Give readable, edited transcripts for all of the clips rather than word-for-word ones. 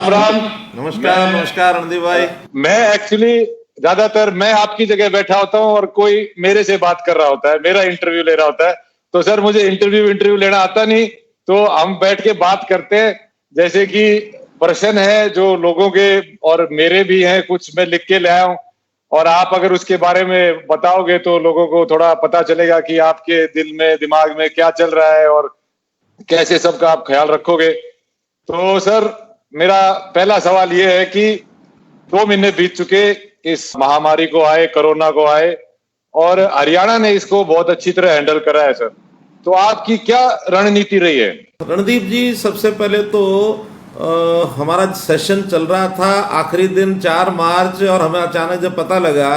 राम। नमस्कार नमस्कार रणदीप भाई। मैं एक्चुअली ज्यादातर मैं आपकी जगह बैठा होता हूँ और कोई मेरे से बात कर रहा होता है, मेरा इंटरव्यू ले रहा होता है। तो सर मुझे इंटरव्यू लेना आता नहीं, तो हम बैठ के बात करते हैं। जैसे कि प्रश्न है जो लोगों के और मेरे भी हैं, कुछ मैं लिख के ले आया हूँ, और आप अगर उसके बारे में बताओगे तो लोगों को थोड़ा पता चलेगा कि आपके दिल में दिमाग में क्या चल रहा है और कैसे सबका आप ख्याल रखोगे। तो सर मेरा पहला सवाल ये है कि 2 महीने बीत चुके इस महामारी को आए, कोरोना को आए, और हरियाणा ने इसको बहुत अच्छी तरह हैंडल करा है सर। तो आपकी क्या रणनीति रही है? रणदीप जी, सबसे पहले तो हमारा सेशन चल रहा था आखिरी दिन 4 मार्च, और हमें अचानक जब पता लगा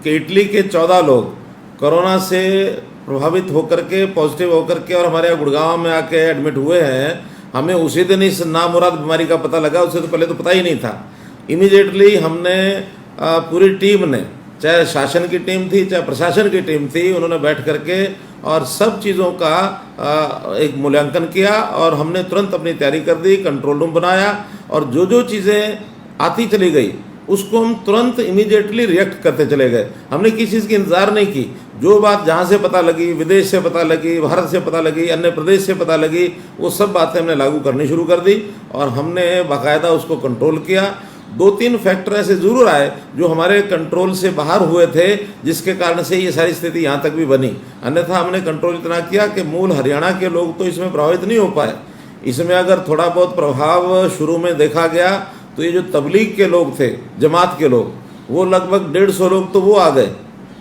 कि इटली के 14 लोग कोरोना से प्रभावित होकर के पॉजिटिव होकर के और हमारे यहाँ गुड़गांव में आके एडमिट हुए हैं, हमें उसी दिन इस नामुराद बीमारी का पता लगा। उससे तो पहले तो पता ही नहीं था। इमीडिएटली हमने पूरी टीम ने, चाहे शासन की टीम थी चाहे प्रशासन की टीम थी, उन्होंने बैठ करके और सब चीज़ों का एक मूल्यांकन किया, और हमने तुरंत अपनी तैयारी कर दी, कंट्रोल रूम बनाया, और जो चीज़ें आती चली गई उसको हम तुरंत इमीडिएटली रिएक्ट करते चले गए। हमने किसी चीज़ की इंतज़ार नहीं की। जो बात जहाँ से पता लगी, विदेश से पता लगी, भारत से पता लगी, अन्य प्रदेश से पता लगी, वो सब बातें हमने लागू करनी शुरू कर दी, और हमने बाकायदा उसको कंट्रोल किया। 2-3 फैक्टर ऐसे ज़रूर आए जो हमारे कंट्रोल से बाहर हुए थे, जिसके कारण से ये सारी स्थिति यहाँ तक भी बनी। अन्यथा हमने कंट्रोल इतना किया कि मूल हरियाणा के लोग तो इसमें प्रभावित नहीं हो पाए। इसमें अगर थोड़ा बहुत प्रभाव शुरू में देखा गया तो ये जो तबलीग के लोग थे, जमात के लोग, वो लगभग 150 लोग तो वो आ गए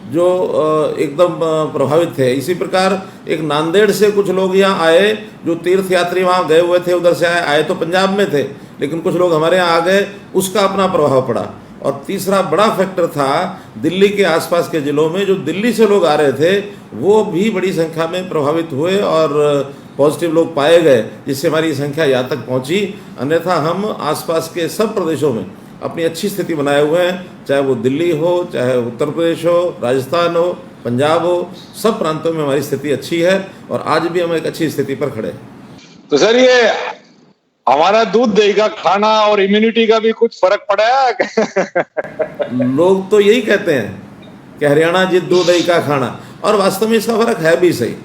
जो एकदम प्रभावित थे। इसी प्रकार एक नांदेड़ से कुछ लोग यहाँ आए जो तीर्थ यात्री वहाँ गए हुए थे, उधर से आए तो पंजाब में थे, लेकिन कुछ लोग हमारे यहाँ आ गए, उसका अपना प्रभाव पड़ा। और तीसरा बड़ा फैक्टर था दिल्ली के आसपास के ज़िलों में जो दिल्ली से लोग आ रहे थे, वो भी बड़ी संख्या में प्रभावित हुए और पॉजिटिव लोग पाए गए, जिससे हमारी संख्या यहाँ तक पहुँची। अन्यथा हम आसपास के सब प्रदेशों में अपनी अच्छी स्थिति बनाए हुए हैं, चाहे वो दिल्ली हो, चाहे उत्तर प्रदेश हो, राजस्थान हो, पंजाब हो, सब प्रांतों में हमारी स्थिति अच्छी है, और आज भी हम एक अच्छी स्थिति पर खड़े हैं। तो सर ये हमारा दूध दही का खाना और इम्यूनिटी का भी कुछ फर्क पड़ा है? लोग तो यही कहते हैं कि हरियाणा जित दूध दही का खाना, और वास्तव में इसका फर्क है भी सही,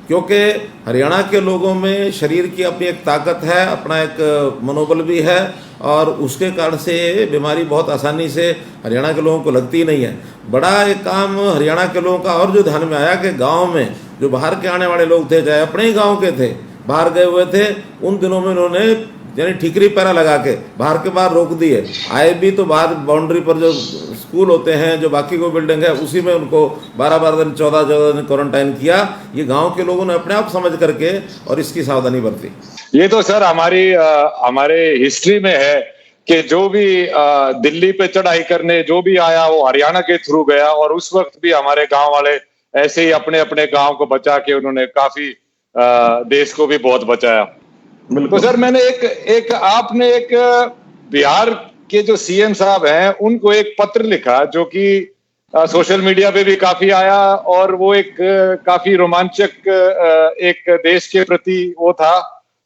क्योंकि हरियाणा के लोगों में शरीर की अपनी एक ताकत है, अपना एक मनोबल भी है, और उसके कारण से बीमारी बहुत आसानी से हरियाणा के लोगों को लगती नहीं है। बड़ा एक काम हरियाणा के लोगों का और जो ध्यान में आया कि गांव में जो बाहर के आने वाले लोग थे, चाहे अपने ही गांव के थे, बाहर गए हुए थे, उन दिनों में उन्होंने यानी ठीकरी पैरा लगा के बाहर के बाहर रोक दिए। आए भी तो बाहर बाउंड्री पर जो स्कूल होते हैं, जो बाकी कोई बिल्डिंग है, उसी में उनको 12 दिन 14 दिन क्वारंटाइन किया। ये गांव के लोगों ने अपने आप समझ करके और इसकी सावधानी बरती। ये तो सर हमारे हिस्ट्री में है कि जो भी दिल्ली पे चढ़ाई करने जो भी आया वो हरियाणा के थ्रू गया, और उस वक्त भी हमारे गांव वाले ऐसे ही अपने अपने गांव को बचा के उन्होंने काफी देश को भी बहुत बचाया। तो सर मैंने आपने एक बिहार के जो सीएम साहब हैं उनको एक पत्र लिखा जो कि सोशल मीडिया पे भी काफी आया, और वो एक काफी रोमांचक एक देश के प्रति वो था।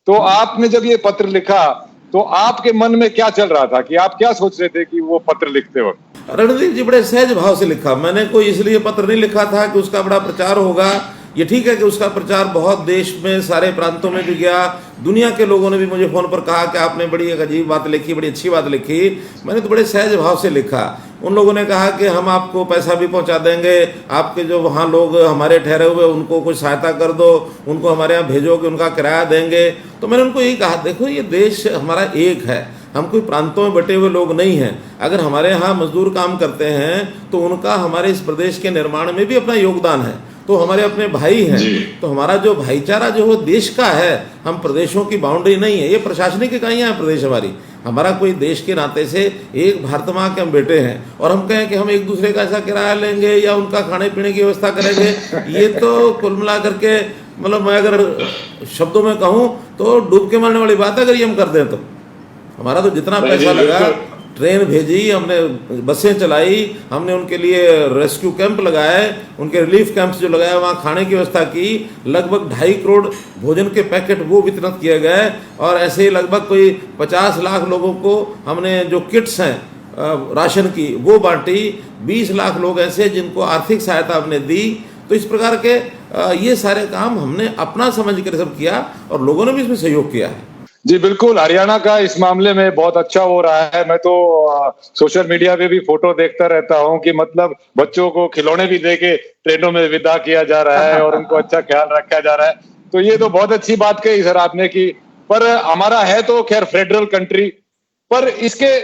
तो आपने जब ये पत्र लिखा तो आपके मन में क्या चल रहा था, कि आप क्या सोच रहे थे कि वो पत्र लिखते वक्त? रणदीप जी, बड़े सहज भाव से लिखा। मैंने कोई इसलिए पत्र नहीं लिखा था कि उसका बड़ा प्रचार होगा। ये ठीक है कि उसका प्रचार बहुत देश में सारे प्रांतों में भी गया, दुनिया के लोगों ने भी मुझे फ़ोन पर कहा कि आपने बड़ी एक अजीब बात लिखी, बड़ी अच्छी बात लिखी। मैंने तो बड़े सहज भाव से लिखा। उन लोगों ने कहा कि हम आपको पैसा भी पहुंचा देंगे, आपके जो वहाँ लोग हमारे ठहरे हुए उनको कुछ सहायता कर दो, उनको हमारे यहाँ भेजोगे, उनका किराया देंगे। तो मैंने उनको यही कहा, देखो ये देश हमारा एक है, हम कोई प्रांतों में बटे हुए लोग नहीं हैं। अगर हमारे यहाँ मजदूर काम करते हैं तो उनका हमारे इस प्रदेश के निर्माण में भी अपना योगदान है, तो हमारे अपने भाई हैं। तो हमारा जो भाईचारा जो वो देश का है, हम प्रदेशों की बाउंड्री नहीं है। ये प्रशासनिक इकाइयाँ हैं प्रदेश हमारा कोई देश के नाते से एक भारत माँ के हम बेटे हैं, और हम कहें कि हम एक दूसरे का ऐसा किराया लेंगे या उनका खाने पीने की व्यवस्था करेंगे, ये तो कुल मिला करके मतलब मैं अगर शब्दों में कहूँ तो डूब के मरने वाली बात है। अगर ये हम कर दें तो हमारा तो जितना पैसा लगा ट्रेन भेजी, हमने बसें चलाई, हमने उनके लिए रेस्क्यू कैंप लगाए, उनके रिलीफ कैंप्स जो लगाए, वहाँ खाने की व्यवस्था की। लगभग 2.5 करोड़ भोजन के पैकेट वो वितरित किए गए। और ऐसे ही लगभग कोई 50 लाख लोगों को हमने जो किट्स हैं राशन की वो बांटी। 20 लाख लोग ऐसे जिनको आर्थिक सहायता हमने दी। तो इस प्रकार के ये सारे काम हमने अपना समझ कर सब किया और लोगों ने भी इसमें सहयोग किया है। जी बिल्कुल, हरियाणा का इस मामले में बहुत अच्छा हो रहा है। मैं तो सोशल मीडिया पे भी फोटो देखता रहता हूँ कि मतलब बच्चों को खिलौने भी देके ट्रेनों में विदा किया जा रहा है और उनको अच्छा ख्याल रखा जा रहा है। तो ये तो बहुत अच्छी बात कही सर आपने की। पर हमारा है तो खैर फेडरल कंट्री, पर इसके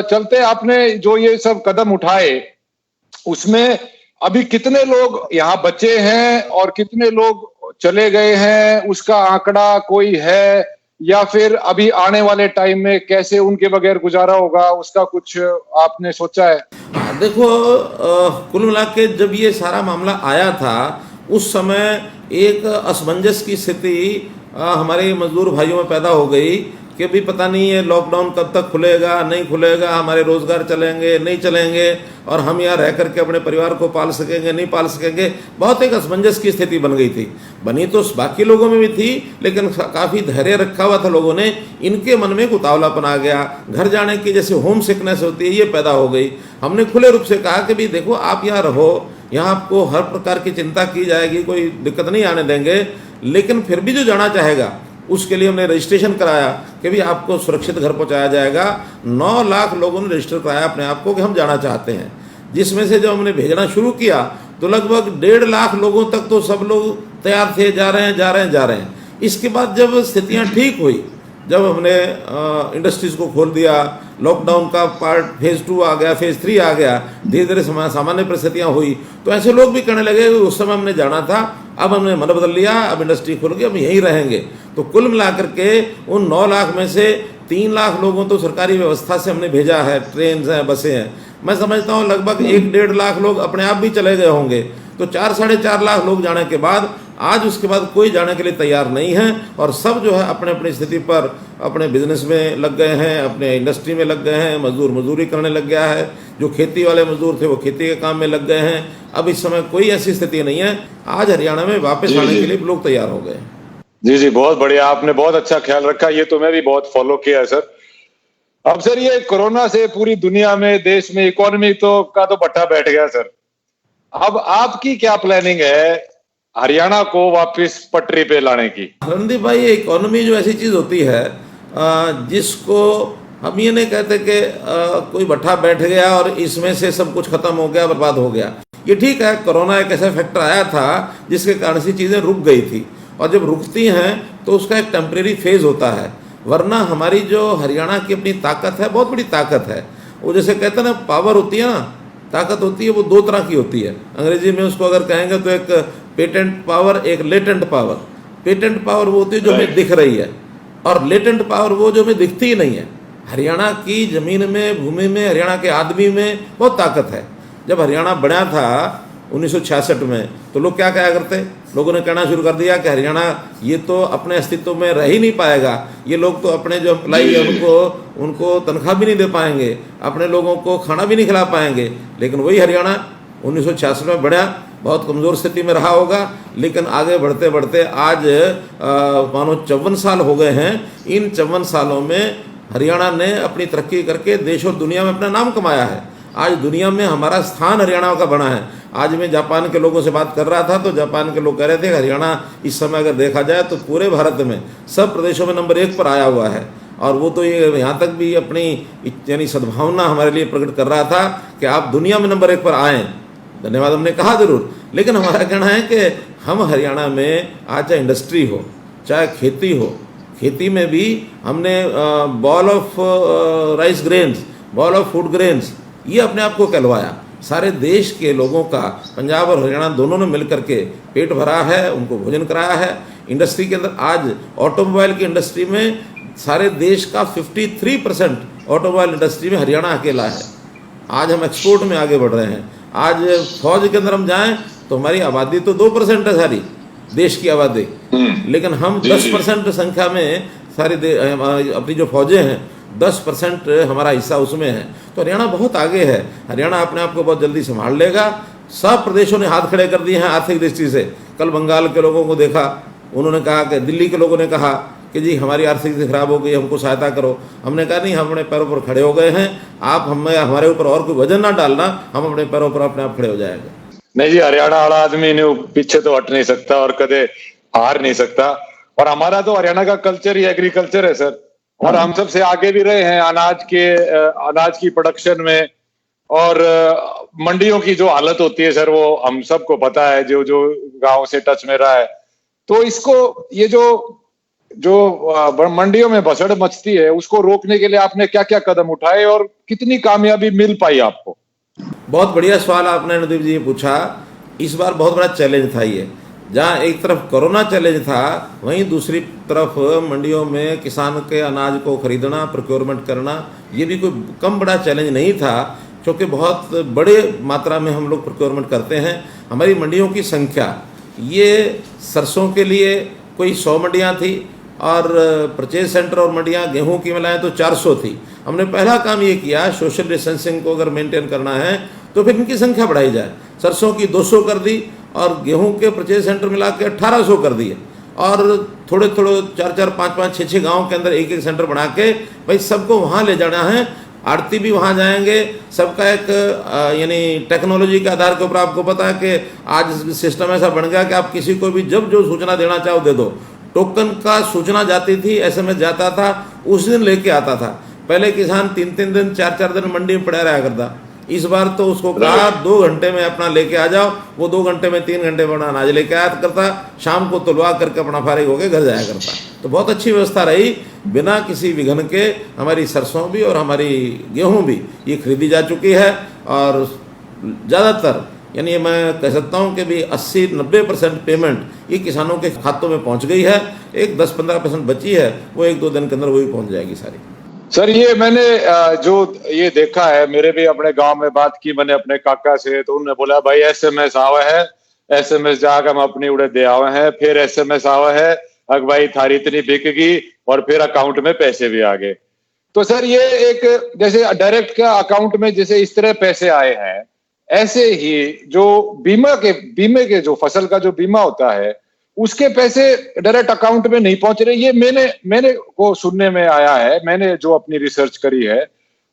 चलते आपने जो ये सब कदम उठाए उसमें अभी कितने लोग यहाँ बचे हैं और कितने लोग चले गए हैं, उसका आंकड़ा कोई है? या फिर अभी आने वाले टाइम में कैसे उनके बगैर गुजारा होगा, उसका कुछ आपने सोचा है? देखो, कुल मिला के जब ये सारा मामला आया था उस समय एक असमंजस की स्थिति हमारे मजदूर भाइयों में पैदा हो गई कि भी पता नहीं है लॉकडाउन कब तक खुलेगा, नहीं खुलेगा, हमारे रोजगार चलेंगे नहीं चलेंगे, और हम यहाँ रह करके अपने परिवार को पाल सकेंगे नहीं पाल सकेंगे। बहुत एक असमंजस की स्थिति बन गई थी। बनी तो बाकी लोगों में भी थी, लेकिन काफ़ी धैर्य रखा हुआ था लोगों ने। इनके मन में एक उतावलापन आ गया, घर जाने की जैसे होम सिकनेस होती है ये पैदा हो गई। हमने खुले रूप से कहा कि भी देखो आप यहाँ रहो, यहाँ आपको हर प्रकार की चिंता की जाएगी, कोई दिक्कत नहीं आने देंगे, लेकिन फिर भी जो जाना चाहेगा उसके लिए हमने रजिस्ट्रेशन कराया कि भी आपको सुरक्षित घर पहुंचाया जाएगा। 9 लाख लोगों ने रजिस्टर कराया अपने आप को कि हम जाना चाहते हैं, जिसमें से जब हमने भेजना शुरू किया तो लगभग 1.5 लाख लोगों तक तो सब लोग तैयार थे, जा रहे हैं। इसके बाद जब स्थितियां ठीक हुई, जब हमने इंडस्ट्रीज को खोल दिया, लॉकडाउन का पार्ट फेज 2 आ गया, फेज 3 आ गया, धीरे धीरे सामान्य परिस्थितियां हुई, तो ऐसे लोग भी कहने लगे उस समय हमने जाना था, अब हमने मन बदल लिया, अब इंडस्ट्री खुल गई, अब यहीं रहेंगे। तो कुल मिलाकर के उन 9 लाख में से 3 लाख लोगों तो सरकारी व्यवस्था से हमने भेजा है, ट्रेन हैं, बसें हैं। मैं समझता हूँ लगभग 1-1.5 लाख लोग अपने आप भी चले गए होंगे। तो 4-4.5 लाख लोग जाने के बाद आज उसके बाद कोई जाने के लिए तैयार नहीं है, और सब जो है अपने अपनी स्थिति पर अपने बिजनेस में लग गए हैं, अपने इंडस्ट्री में लग गए हैं। मजदूर मजदूरी करने लग गया है, जो खेती वाले मजदूर थे वो खेती के काम में लग गए हैं। अब इस समय कोई ऐसी स्थिति नहीं है, आज हरियाणा में वापस आने के लिए लोग तैयार हो गए। जी, बहुत बढ़िया, आपने बहुत अच्छा ख्याल रखा। ये तो मैं भी बहुत फॉलो किया है सर। अब सर ये कोरोना से पूरी दुनिया में, देश में इकोनॉमी का तो बट्टा बैठ गया सर। अब आपकी क्या प्लानिंग है हरियाणा को वापस पटरी पे लाने की? रणदीप भाई, इकोनॉमी जो ऐसी चीज होती है जिसको हम ये नहीं कहते कि कोई बट्टा बैठ गया और इसमें से सब कुछ खत्म हो गया, बर्बाद हो गया। ये ठीक है, कोरोना एक ऐसा फैक्टर आया था जिसके कारण से चीजें रुक गई थी, और जब रुकती हैं तो उसका एक टेम्परेरी फेज होता है। वरना हमारी जो हरियाणा की अपनी ताकत है, बहुत बड़ी ताकत है। वो जैसे कहते हैं ना, पावर होती है ना, ताकत होती है, वो 2 तरह की होती है। अंग्रेजी में उसको अगर कहेंगे तो एक पेटेंट पावर, एक लेटेंट पावर। पेटेंट पावर वो होती है जो हमें दिख रही है, और लेटेंट पावर वो जो हमें दिखती ही नहीं है। हरियाणा की जमीन में, भूमि में, हरियाणा के आदमी में बहुत ताकत है। जब हरियाणा बना था 1966 में, तो लोग क्या कहा करते, लोगों ने कहना शुरू कर दिया कि हरियाणा ये तो अपने अस्तित्व में रह ही नहीं पाएगा, ये लोग तो अपने जो एम्प्लॉई है उनको तनख्वाह भी नहीं दे पाएंगे, अपने लोगों को खाना भी नहीं खिला पाएंगे। लेकिन वही हरियाणा 1966 में बढ़ा, बहुत कमज़ोर स्थिति में रहा होगा, लेकिन आगे बढ़ते बढ़ते आज मानो 54 साल हो गए हैं। इन 54 सालों में हरियाणा ने अपनी तरक्की करके देश और दुनिया में अपना नाम कमाया है। आज दुनिया में हमारा स्थान हरियाणा का बना है। आज मैं जापान के लोगों से बात कर रहा था, तो जापान के लोग कह रहे थे हरियाणा इस समय अगर देखा जाए तो पूरे भारत में सब प्रदेशों में नंबर 1 पर आया हुआ है। और वो तो ये यहाँ तक भी अपनी यानी सद्भावना हमारे लिए प्रकट कर रहा था कि आप दुनिया में नंबर 1 पर आएँ। धन्यवाद हमने कहा जरूर, लेकिन हमारा कहना है कि हम हरियाणा में आज चाहे इंडस्ट्री हो, चाहे खेती हो, खेती में भी हमने ball of rice grains, ball of food grains, ये अपने आप को कहलवाया। सारे देश के लोगों का, पंजाब और हरियाणा दोनों ने मिलकर के पेट भरा है, उनको भोजन कराया है। इंडस्ट्री के अंदर आज ऑटोमोबाइल की इंडस्ट्री में सारे देश का 53% ऑटोमोबाइल इंडस्ट्री में हरियाणा अकेला है। आज हम एक्सपोर्ट में आगे बढ़ रहे हैं। आज फौज के अंदर हम जाएं तो हमारी आबादी तो 2% है सारी देश की आबादी, लेकिन हम 10% संख्या में सारी अपनी जो फौजें हैं 10% हमारा हिस्सा उसमें है। तो हरियाणा बहुत आगे है, हरियाणा अपने आप को बहुत जल्दी संभाल लेगा। सब प्रदेशों ने हाथ खड़े कर दिए हैं आर्थिक दृष्टि से। कल बंगाल के लोगों को देखा, उन्होंने कहा कि दिल्ली के लोगों ने कहा कि जी हमारी आर्थिक स्थिति खराब हो गई, हमको सहायता करो। हमने कहा नहीं, हम अपने पैरों पर खड़े हो गए हैं, आप हमें हमारे ऊपर और कोई वजन ना डालना, हम अपने पैरों पर अपने आप खड़े हो जाएंगे। नहीं जी, हरियाणा वाला आदमी ने पीछे तो हट नहीं सकता और कदे हार नहीं सकता। और हमारा तो हरियाणा का कल्चर ही एग्रीकल्चर है सर, और हम सबसे आगे भी रहे हैं अनाज की प्रोडक्शन में। और मंडियों की जो हालत होती है सर, वो हम सबको पता है, जो जो गांव से टच में रहा है। तो इसको, ये जो मंडियों में भसड़ मचती है, उसको रोकने के लिए आपने क्या क्या कदम उठाए और कितनी कामयाबी मिल पाई आपको? बहुत बढ़िया सवाल आपने रणदीप जी पूछा। इस बार बहुत बड़ा चैलेंज था ये। जहाँ एक तरफ कोरोना चैलेंज था, वहीं दूसरी तरफ मंडियों में किसान के अनाज को खरीदना, प्रोक्योरमेंट करना, ये भी कोई कम बड़ा चैलेंज नहीं था, क्योंकि बहुत बड़े मात्रा में हम लोग प्रोक्योरमेंट करते हैं। हमारी मंडियों की संख्या, ये सरसों के लिए कोई 100 मंडियाँ थी, और परचेज सेंटर और मंडियाँ गेहूं की मिलाएं तो 400 थी। हमने पहला काम ये किया, सोशल डिस्टेंसिंग को अगर मेंटेन करना है तो फिर इनकी संख्या बढ़ाई जाए। सरसों की 200 कर दी और गेहूं के परचेज सेंटर मिला के 1800 कर दिए, और थोड़े थोड़े 4-4, 5-5, 6-6 गाँव के अंदर एक एक सेंटर बना के भाई सबको वहाँ ले जाना है। आड़ती भी वहाँ जाएंगे, सबका एक यानी टेक्नोलॉजी के आधार के ऊपर, आपको पता है कि आज सिस्टम ऐसा बन गया कि आप किसी को भी जब जो सूचना देना चाहो दे दो। टोकन का सूचना जाती थी, SMS जाता था, उस दिन लेके आता था। पहले किसान 3-3 दिन 4-4 दिन मंडी में पड़ा रहा करता। इस बार तो उसको कहा 2 घंटे में अपना लेके आ जाओ, वो 2 घंटे में 3 घंटे में अपना अनाज लेके आया करता, शाम को तुलवा करके अपना फारिग होकर घर जाया करता। तो बहुत अच्छी व्यवस्था रही, बिना किसी विघ्न के हमारी सरसों भी और हमारी गेहूं भी ये खरीदी जा चुकी है। और ज़्यादातर, यानी मैं कह सकता हूँ कि भी 80-90% पेमेंट ये किसानों के खातों में पहुँच गई है। एक 10-15% बची है, वो 1-2 दिन के अंदर वो भी पहुँच जाएगी सारी। सर, ये मैंने जो ये देखा है, मेरे भी अपने गांव में बात की मैंने अपने काका से, तो उन्होंने बोला भाई SMS आवा है, SMS जाकर हम अपनी उड़े दे आवे हैं, फिर SMS आवा है अग भाई थारी इतनी बिक गई, और फिर अकाउंट में पैसे भी आ गए। तो सर, ये एक जैसे डायरेक्ट का अकाउंट में जैसे इस तरह पैसे आए हैं, ऐसे ही जो बीमे के जो फसल का जो बीमा होता है, उसके पैसे डायरेक्ट अकाउंट में नहीं पहुंच रहे। ये मैंने को सुनने में आया है, मैंने जो अपनी रिसर्च करी है,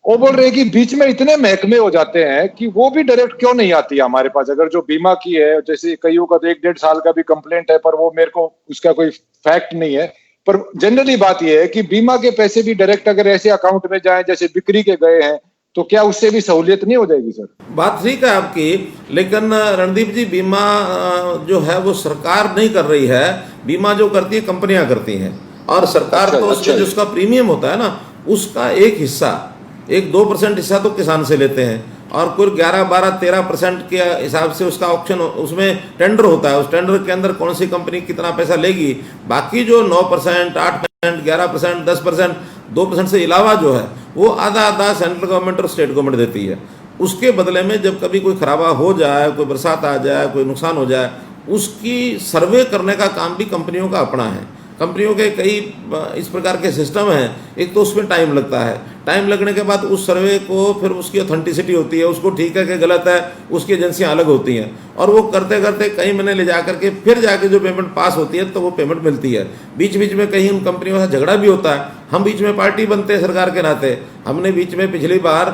वो बोल रहे हैं कि बीच में इतने महकमे हो जाते हैं कि वो भी डायरेक्ट क्यों नहीं आती है हमारे पास। अगर जो बीमा की है, जैसे कईयों का तो 1-1.5 साल का भी कंप्लेंट है, पर वो मेरे को उसका कोई फैक्ट नहीं है, पर जनरली बात यह है कि बीमा के पैसे भी डायरेक्ट अगर ऐसे अकाउंट में जाए जैसे बिक्री के गए हैं, तो क्या उससे भी सहूलियत नहीं हो जाएगी सर? बात ठीक है आपकी, लेकिन रणदीप जी, बीमा जो है वो सरकार नहीं कर रही है, बीमा जो करती है कंपनियां करती हैं। और सरकार तो उसके जो उसका प्रीमियम होता है ना, उसका एक हिस्सा, 1-2% हिस्सा तो किसान से लेते हैं, और कुल 11-12-13% के हिसाब से उसका ऑप्शन, उसमें टेंडर होता है। उस टेंडर के अंदर कौन सी कंपनी कितना पैसा लेगी, बाकी जो 9%, 8%, 11%, 10%, 2% से अलावा जो है वो आधा सेंट्रल गवर्नमेंट और स्टेट गवर्नमेंट देती है। उसके बदले में जब कभी कोई खराबा हो जाए, कोई बरसात आ जाए, कोई नुकसान हो जाए, उसकी सर्वे करने का काम भी कंपनियों का अपना है। कंपनियों के कई इस प्रकार के सिस्टम हैं। एक तो उसमें टाइम लगता है, टाइम लगने के बाद उस सर्वे को फिर उसकी ऑथेंटिसिटी होती है, उसको ठीक है कि गलत है, उसकी एजेंसियां अलग होती हैं, और वो करते करते कई महीने ले जा करके फिर जाके जो पेमेंट पास होती है तो वो पेमेंट मिलती है। बीच बीच में कहीं उन कंपनियों से झगड़ा भी होता है, हम बीच में पार्टी बनते हैं सरकार के नाते। हमने बीच में पिछली बार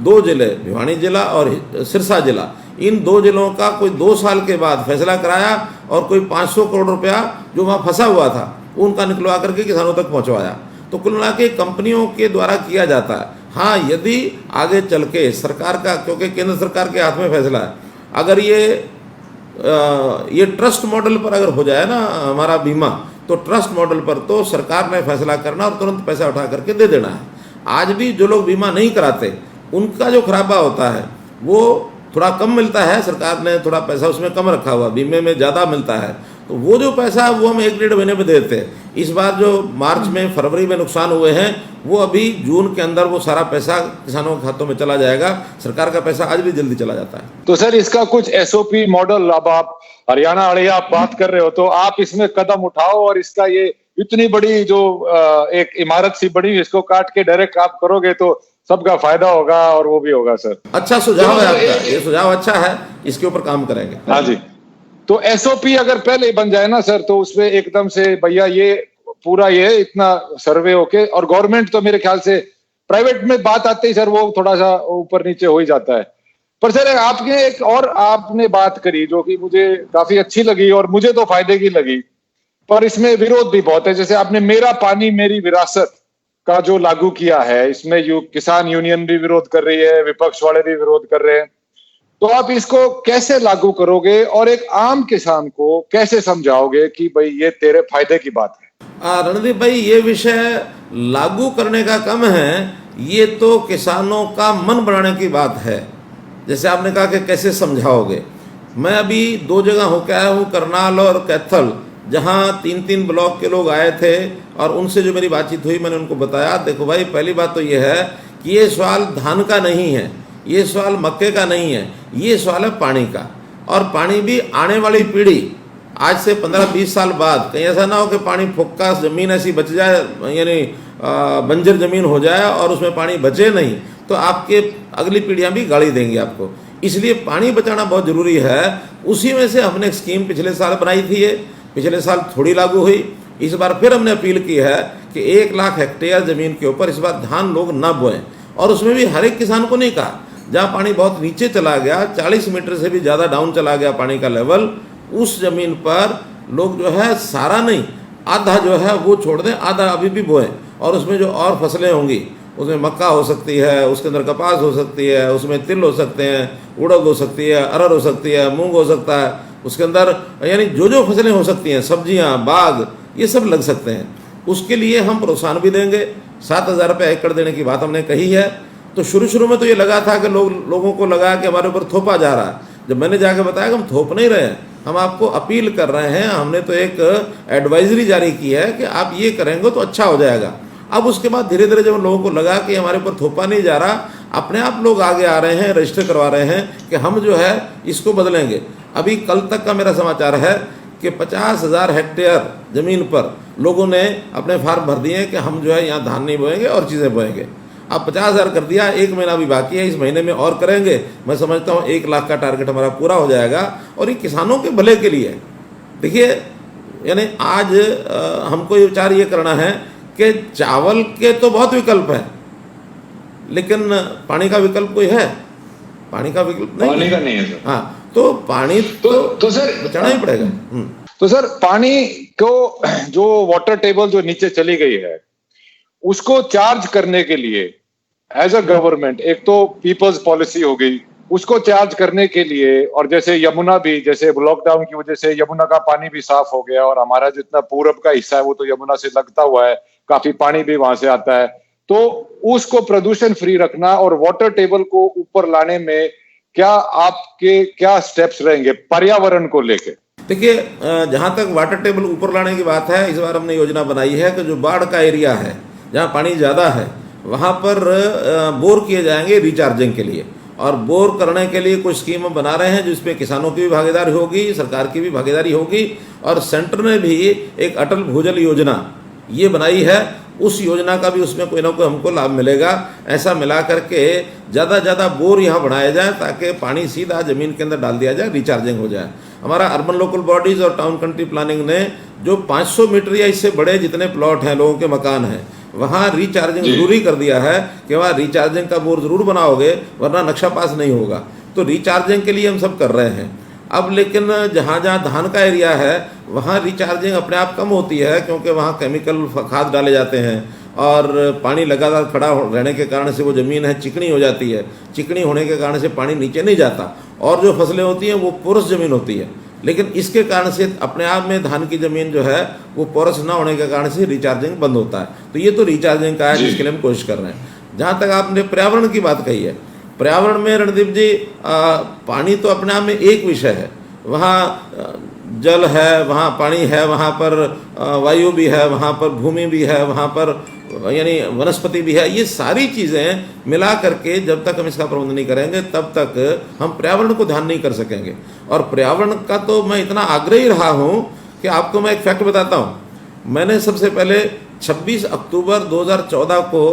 2 जिले, भिवानी जिला और सिरसा जिला, इन 2 जिलों का कोई 2 साल के बाद फैसला कराया, और कोई 500 करोड़ रुपया जो वहाँ फंसा हुआ था उनका निकलवा करके किसानों तक पहुँचवाया। तो कुल मिला के कंपनियों के द्वारा किया जाता है। हाँ, यदि आगे चल के सरकार का, क्योंकि केंद्र सरकार के हाथ में फैसला है, अगर ये ट्रस्ट मॉडल पर अगर हो जाए ना हमारा बीमा, तो ट्रस्ट मॉडल पर तो सरकार ने फैसला करना और तुरंत पैसा उठा करके दे देना है। आज भी जो लोग बीमा नहीं कराते, उनका जो खराबा होता है वो थोड़ा कम मिलता है, सरकार ने थोड़ा पैसा उसमें कम रखा हुआ, बीमे में ज़्यादा मिलता है, तो वो जो पैसा वो हम 1-1.5 महीने में देते हैं। इस बार जो मार्च में, फरवरी में नुकसान हुए हैं, वो अभी जून के अंदर वो सारा पैसा किसानों के खातों में चला जाएगा। सरकार का पैसा आज भी जल्दी चला जाता है। तो सर, इसका कुछ SOP मॉडल, अब आप हरियाणा वाले आप बात कर रहे हो, तो आप इसमें कदम उठाओ और इसका इतनी बड़ी जो एक इमारत सी बनी, इसको काट के डायरेक्ट आप करोगे तो सबका फायदा होगा और वो भी होगा सर। अच्छा सुझाव है आपका, ये सुझाव अच्छा है, इसके ऊपर काम करेंगे। हाँ जी, तो एसओपी अगर पहले ही बन जाए ना सर, तो उसमें एकदम से भैया ये पूरा ये इतना सर्वे होके, और गवर्नमेंट तो मेरे ख्याल से, प्राइवेट में बात आते ही सर वो थोड़ा सा ऊपर नीचे हो ही जाता है। पर सर आपने एक और आपने बात करी जो कि मुझे काफी अच्छी लगी और मुझे तो फायदे की लगी, पर इसमें विरोध भी बहुत है। जैसे आपने मेरा पानी मेरी विरासत का जो लागू किया है, इसमें किसान यूनियन भी विरोध कर रही है, विपक्ष वाले भी विरोध कर रहे हैं, तो आप इसको कैसे लागू करोगे और एक आम किसान को कैसे समझाओगे कि भाई ये तेरे फायदे की बात है? रणदीप भाई, ये विषय लागू करने का कम है, ये तो किसानों का मन बनाने की बात है। जैसे आपने कहा कि कैसे समझाओगे, मैं अभी 2 जगह होकर आया हूँ, करनाल और कैथल, जहाँ 3-3 ब्लॉक के लोग आए थे और उनसे जो मेरी बातचीत हुई, मैंने उनको बताया देखो भाई, पहली बात तो ये है कि ये सवाल धान का नहीं है, ये सवाल मक्के का नहीं है, ये सवाल है पानी का। और पानी भी आने वाली पीढ़ी, आज से 15-20 साल बाद कहीं ऐसा ना हो कि पानी फुक्का ज़मीन ऐसी बच जाए, यानी बंजर ज़मीन हो जाए और उसमें पानी बचे नहीं, तो आपके अगली पीढ़ियां भी गाली देंगी आपको। इसलिए पानी बचाना बहुत ज़रूरी है। उसी में से हमने एक स्कीम पिछले साल बनाई थी, ये पिछले साल थोड़ी लागू हुई, इस बार फिर हमने अपील की है कि 1 लाख हेक्टेयर ज़मीन के ऊपर इस बार धान लोग ना बोएं। और उसमें भी हर एक किसान को नहीं कहा, जहाँ पानी बहुत नीचे चला गया, 40 मीटर से भी ज़्यादा डाउन चला गया पानी का लेवल, उस ज़मीन पर लोग जो है सारा नहीं, आधा जो है वो छोड़ दें, आधा अभी भी बोएं। और उसमें जो और फसलें होंगी, उसमें मक्का हो सकती है, उसके अंदर कपास हो सकती है, उसमें तिल हो सकते हैं, उड़द हो सकती है, अरहर हो सकती है, मूंग हो सकता है, उसके अंदर यानी जो जो फसलें हो सकती हैं, सब्जियां, बाग, ये सब लग सकते हैं। उसके लिए हम प्रोत्साहन भी देंगे, 7,000 रुपये एकड़ देने की बात हमने कही है। तो शुरू में तो ये लगा था कि लोगों को लगा कि हमारे ऊपर थोपा जा रहा है। जब मैंने जाके बताया कि हम थोप नहीं रहे हैं, हम आपको अपील कर रहे हैं, हमने तो एक एडवाइजरी जारी की है कि आप ये करेंगे तो अच्छा हो जाएगा। अब उसके बाद धीरे धीरे जब लोगों को लगा कि हमारे ऊपर थोपा नहीं जा रहा, अपने आप लोग आगे आ रहे हैं, रजिस्टर करवा रहे हैं कि हम जो है इसको बदलेंगे। अभी कल तक का मेरा समाचार है कि 50,000 हेक्टेयर ज़मीन पर लोगों ने अपने फार्म भर दिए हैं कि हम जो है यहाँ धान नहीं बोएंगे और चीज़ें बोएंगे। अब 50,000 कर दिया, 1 महीना भी बाकी है, इस महीने में और करेंगे। मैं समझता हूँ 1 लाख का टारगेट हमारा पूरा हो जाएगा और ये किसानों के भले के लिए। देखिए, यानी आज हमको ये विचार ये करना है कि चावल के तो बहुत विकल्प है, लेकिन पानी का विकल्प कोई है? पानी का विकल्प नहीं, पानी का नहीं है सर। हाँ, तो पानी तो सर बचाना ही पड़ेगा। तो सर पानी को जो वाटर टेबल जो नीचे चली गई है, उसको चार्ज करने के लिए एज अ गवर्नमेंट, एक तो पीपल्स पॉलिसी हो गई, उसको चार्ज करने के लिए, और जैसे यमुना भी, जैसे लॉकडाउन की वजह से यमुना का पानी भी साफ हो गया और हमारा जितना पूरब का हिस्सा है वो तो यमुना से लगता हुआ है, काफी पानी भी वहां से आता है, तो उसको प्रदूषण फ्री रखना और वाटर टेबल को ऊपर लाने में क्या स्टेप्स रहेंगे पर्यावरण को लेके? देखिए, जहाँ तक वाटर टेबल ऊपर लाने की बात है, इस बार हमने योजना बनाई है कि जो बाढ़ का एरिया है, जहाँ पानी ज़्यादा है, वहाँ पर बोर किए जाएंगे रिचार्जिंग के लिए। और बोर करने के लिए कुछ स्कीम हम बना रहे हैं जिसमें किसानों की भी भागीदारी होगी, सरकार की भी भागीदारी होगी, और सेंटर ने भी एक अटल भूजल योजना ये बनाई है। उस योजना का भी उसमें कोई ना कोई हमको लाभ मिलेगा। ऐसा मिला करके ज़्यादा ज़्यादा बोर यहाँ बनाया जाए ताकि पानी सीधा ज़मीन के अंदर डाल दिया जाए, रिचार्जिंग हो जाए। हमारा अर्बन लोकल बॉडीज़ और टाउन कंट्री प्लानिंग ने जो 500 मीटर या इससे बड़े जितने प्लॉट हैं, लोगों के मकान हैं, वहाँ रिचार्जिंग जरूरी कर दिया है कि वहाँ रिचार्जिंग का बोर ज़रूर बनाओगे, वरना नक्शा पास नहीं होगा। तो रिचार्जिंग के लिए हम सब कर रहे हैं। अब लेकिन जहाँ जहाँ धान का एरिया है वहाँ रिचार्जिंग अपने आप कम होती है, क्योंकि वहाँ केमिकल खाद डाले जाते हैं और पानी लगातार खड़ा रहने के कारण से वो ज़मीन है चिकनी हो जाती है। चिकनी होने के कारण से पानी नीचे नहीं जाता और जो फसलें होती हैं वो पोरस ज़मीन होती है। लेकिन इसके कारण से अपने आप में धान की ज़मीन जो है वो पोरस ना होने के कारण से रिचार्जिंग बंद होता है। तो ये तो रिचार्जिंग का है जिसके लिए हम कोशिश कर रहे हैं। जहाँ तक आपने पर्यावरण की बात कही है, पर्यावरण में रणदीप जी, पानी तो अपने आप में एक विषय है। वहाँ जल है, वहाँ पानी है, वहाँ पर वायु भी है, वहाँ पर भूमि भी है, वहाँ पर यानी वनस्पति भी है। ये सारी चीज़ें मिला करके जब तक हम इसका प्रबंधन नहीं करेंगे तब तक हम पर्यावरण को ध्यान नहीं कर सकेंगे। और पर्यावरण का तो मैं इतना आग्रही रहा हूँ कि आपको मैं एक फैक्ट बताता हूँ मैंने सबसे पहले 26 अक्टूबर 2014 को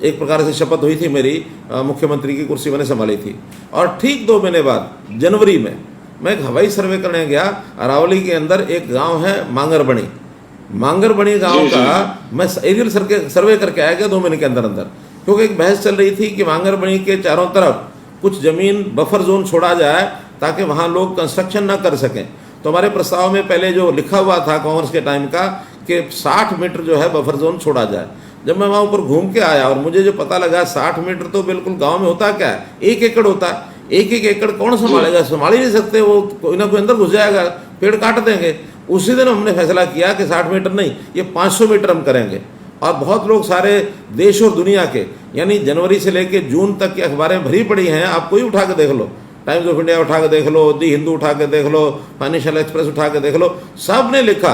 एक प्रकार से शपथ हुई थी मेरी, मुख्यमंत्री की कुर्सी मैंने संभाली थी, और ठीक 2 महीने बाद जनवरी में मैं एक हवाई सर्वे करने गया। अरावली के अंदर एक गांव है मांगरबणी गांव का मैं एरियल सर्वे करके आया गया 2 महीने के अंदर अंदर, क्योंकि एक बहस चल रही थी कि मांगरबणी के चारों तरफ कुछ जमीन बफर जोन छोड़ा जाए ताकि वहाँ लोग कंस्ट्रक्शन ना कर सकें। तो हमारे प्रस्ताव में पहले जो लिखा हुआ था कांग्रेस के टाइम का कि 60 मीटर जो है बफर जोन छोड़ा जाए। जब मैं वहाँ ऊपर घूम के आया और मुझे जो पता लगा 60 मीटर तो बिल्कुल गांव में होता क्या है, 1 एकड़ होता है। 1 एकड़ कौन संभालेगा, संभाल ही नहीं सकते, वो कोई ना कोई अंदर घुस जाएगा, पेड़ काट देंगे। उसी दिन हमने फैसला किया कि 60 मीटर नहीं, ये 500 मीटर हम करेंगे। और बहुत लोग सारे देश और दुनिया के, यानी जनवरी से लेकर जून तक की अखबारें भरी पड़ी हैं, आप कोई उठा के देख लो, टाइम्स ऑफ इंडिया उठा के देख लो, दी हिंदू उठा के देख लो, फाइनेंशियल एक्सप्रेस उठा के देख लो, सब ने लिखा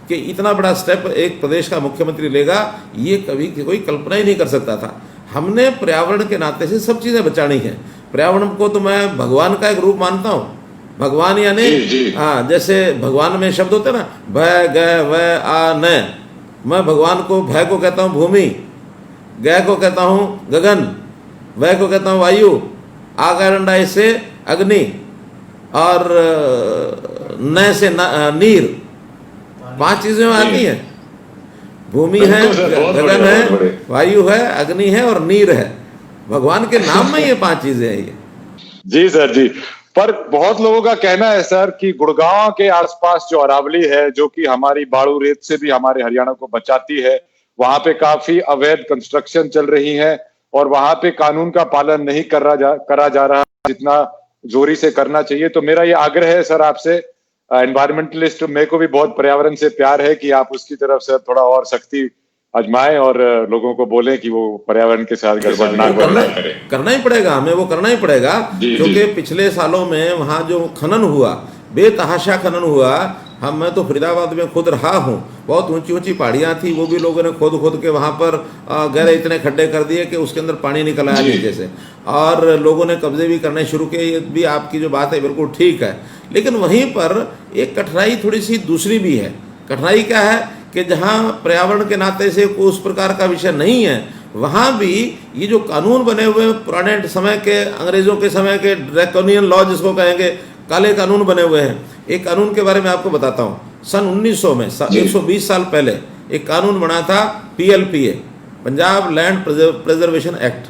कि इतना बड़ा स्टेप एक प्रदेश का मुख्यमंत्री लेगा, ये कभी कोई कल्पना ही नहीं कर सकता था। हमने पर्यावरण के नाते से सब चीज़ें बचानी है। पर्यावरण को तो मैं भगवान का एक रूप मानता हूँ। भगवान यानी हाँ, जैसे भगवान में शब्द होते हैं ना, भय ग व आ न, मैं भगवान को भय को कहता हूँ भूमि, ग को कहता हूँ गगन, वह को कहता हूँ वायु, आकांडाय से अग्नि, और न से नीर। 5 चीजें आती हैं, भूमि है, गगन है, वायु है, अग्नि है और नीर है। भगवान के नाम में ये 5 चीजें हैं ये। जी सर जी। पर बहुत लोगों का कहना है सर कि गुड़गांव के आसपास जो अरावली है, जो कि हमारी बाड़ू रेत से भी हमारे हरियाणा को बचाती है, वहां पे काफी अवैध कंस्ट्रक्शन चल रही है और वहां पे कानून का पालन नहीं करा जा रहा जितना जोरी से करना चाहिए। तो मेरा ये आग्रह है सर आपसे, एनवायरमेंटलिस्ट मेरे को भी बहुत पर्यावरण से प्यार है, कि आप उसकी तरफ से थोड़ा और सख्ती आजमाएं और लोगों को बोलें कि वो पर्यावरण के साथ गड़बड़ ना करें। करना ही पड़ेगा हमें, वो करना ही पड़ेगा, क्योंकि पिछले सालों में वहाँ जो खनन हुआ, बेतहाशा खनन हुआ, मैं तो फरीदाबाद में खुद रहा हूँ, बहुत ऊंची ऊंची पहाड़ियाँ थी, वो भी लोगों ने खोद के वहाँ पर गहरे इतने खड्डे कर दिए कि उसके अंदर पानी निकल आया नीचे से, और लोगों ने कब्जे भी करने शुरू किए। ये भी आपकी जो बात है बिल्कुल ठीक है, लेकिन वहीं पर एक कठिनाई थोड़ी सी दूसरी भी है। कठिनाई क्या है कि जहाँ पर्यावरण के नाते से कोई उस प्रकार का विषय नहीं है, वहाँ भी ये जो कानून बने हुए पुराने समय के, अंग्रेजों के समय के ड्रैकोनियन लॉ जिसको कहेंगे, काले कानून बने हुए हैं। एक कानून के बारे में आपको बताता हूँ, सन 1900 में 120 साल पहले एक कानून बना था PLPA, Punjab land preservation act.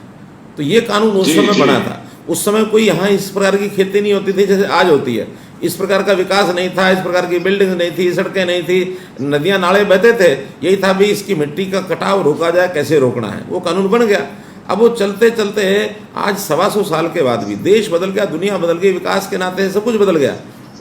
तो ये कानून उस समय बना था। उस समय कोई यहाँ इस प्रकार की खेती नहीं होती थी जैसे आज होती है, इस प्रकार का विकास नहीं था, इस प्रकार की बिल्डिंग नहीं थी, सड़कें नहीं थी, नदियाँ नाले बहते थे। यही था भी इसकी मिट्टी का कटाव रोका जाए, कैसे रोकना है, वो कानून बन गया। अब वो चलते चलते आज 125 साल के बाद भी देश बदल गया, दुनिया बदल गई, विकास के नाते सब कुछ बदल गया।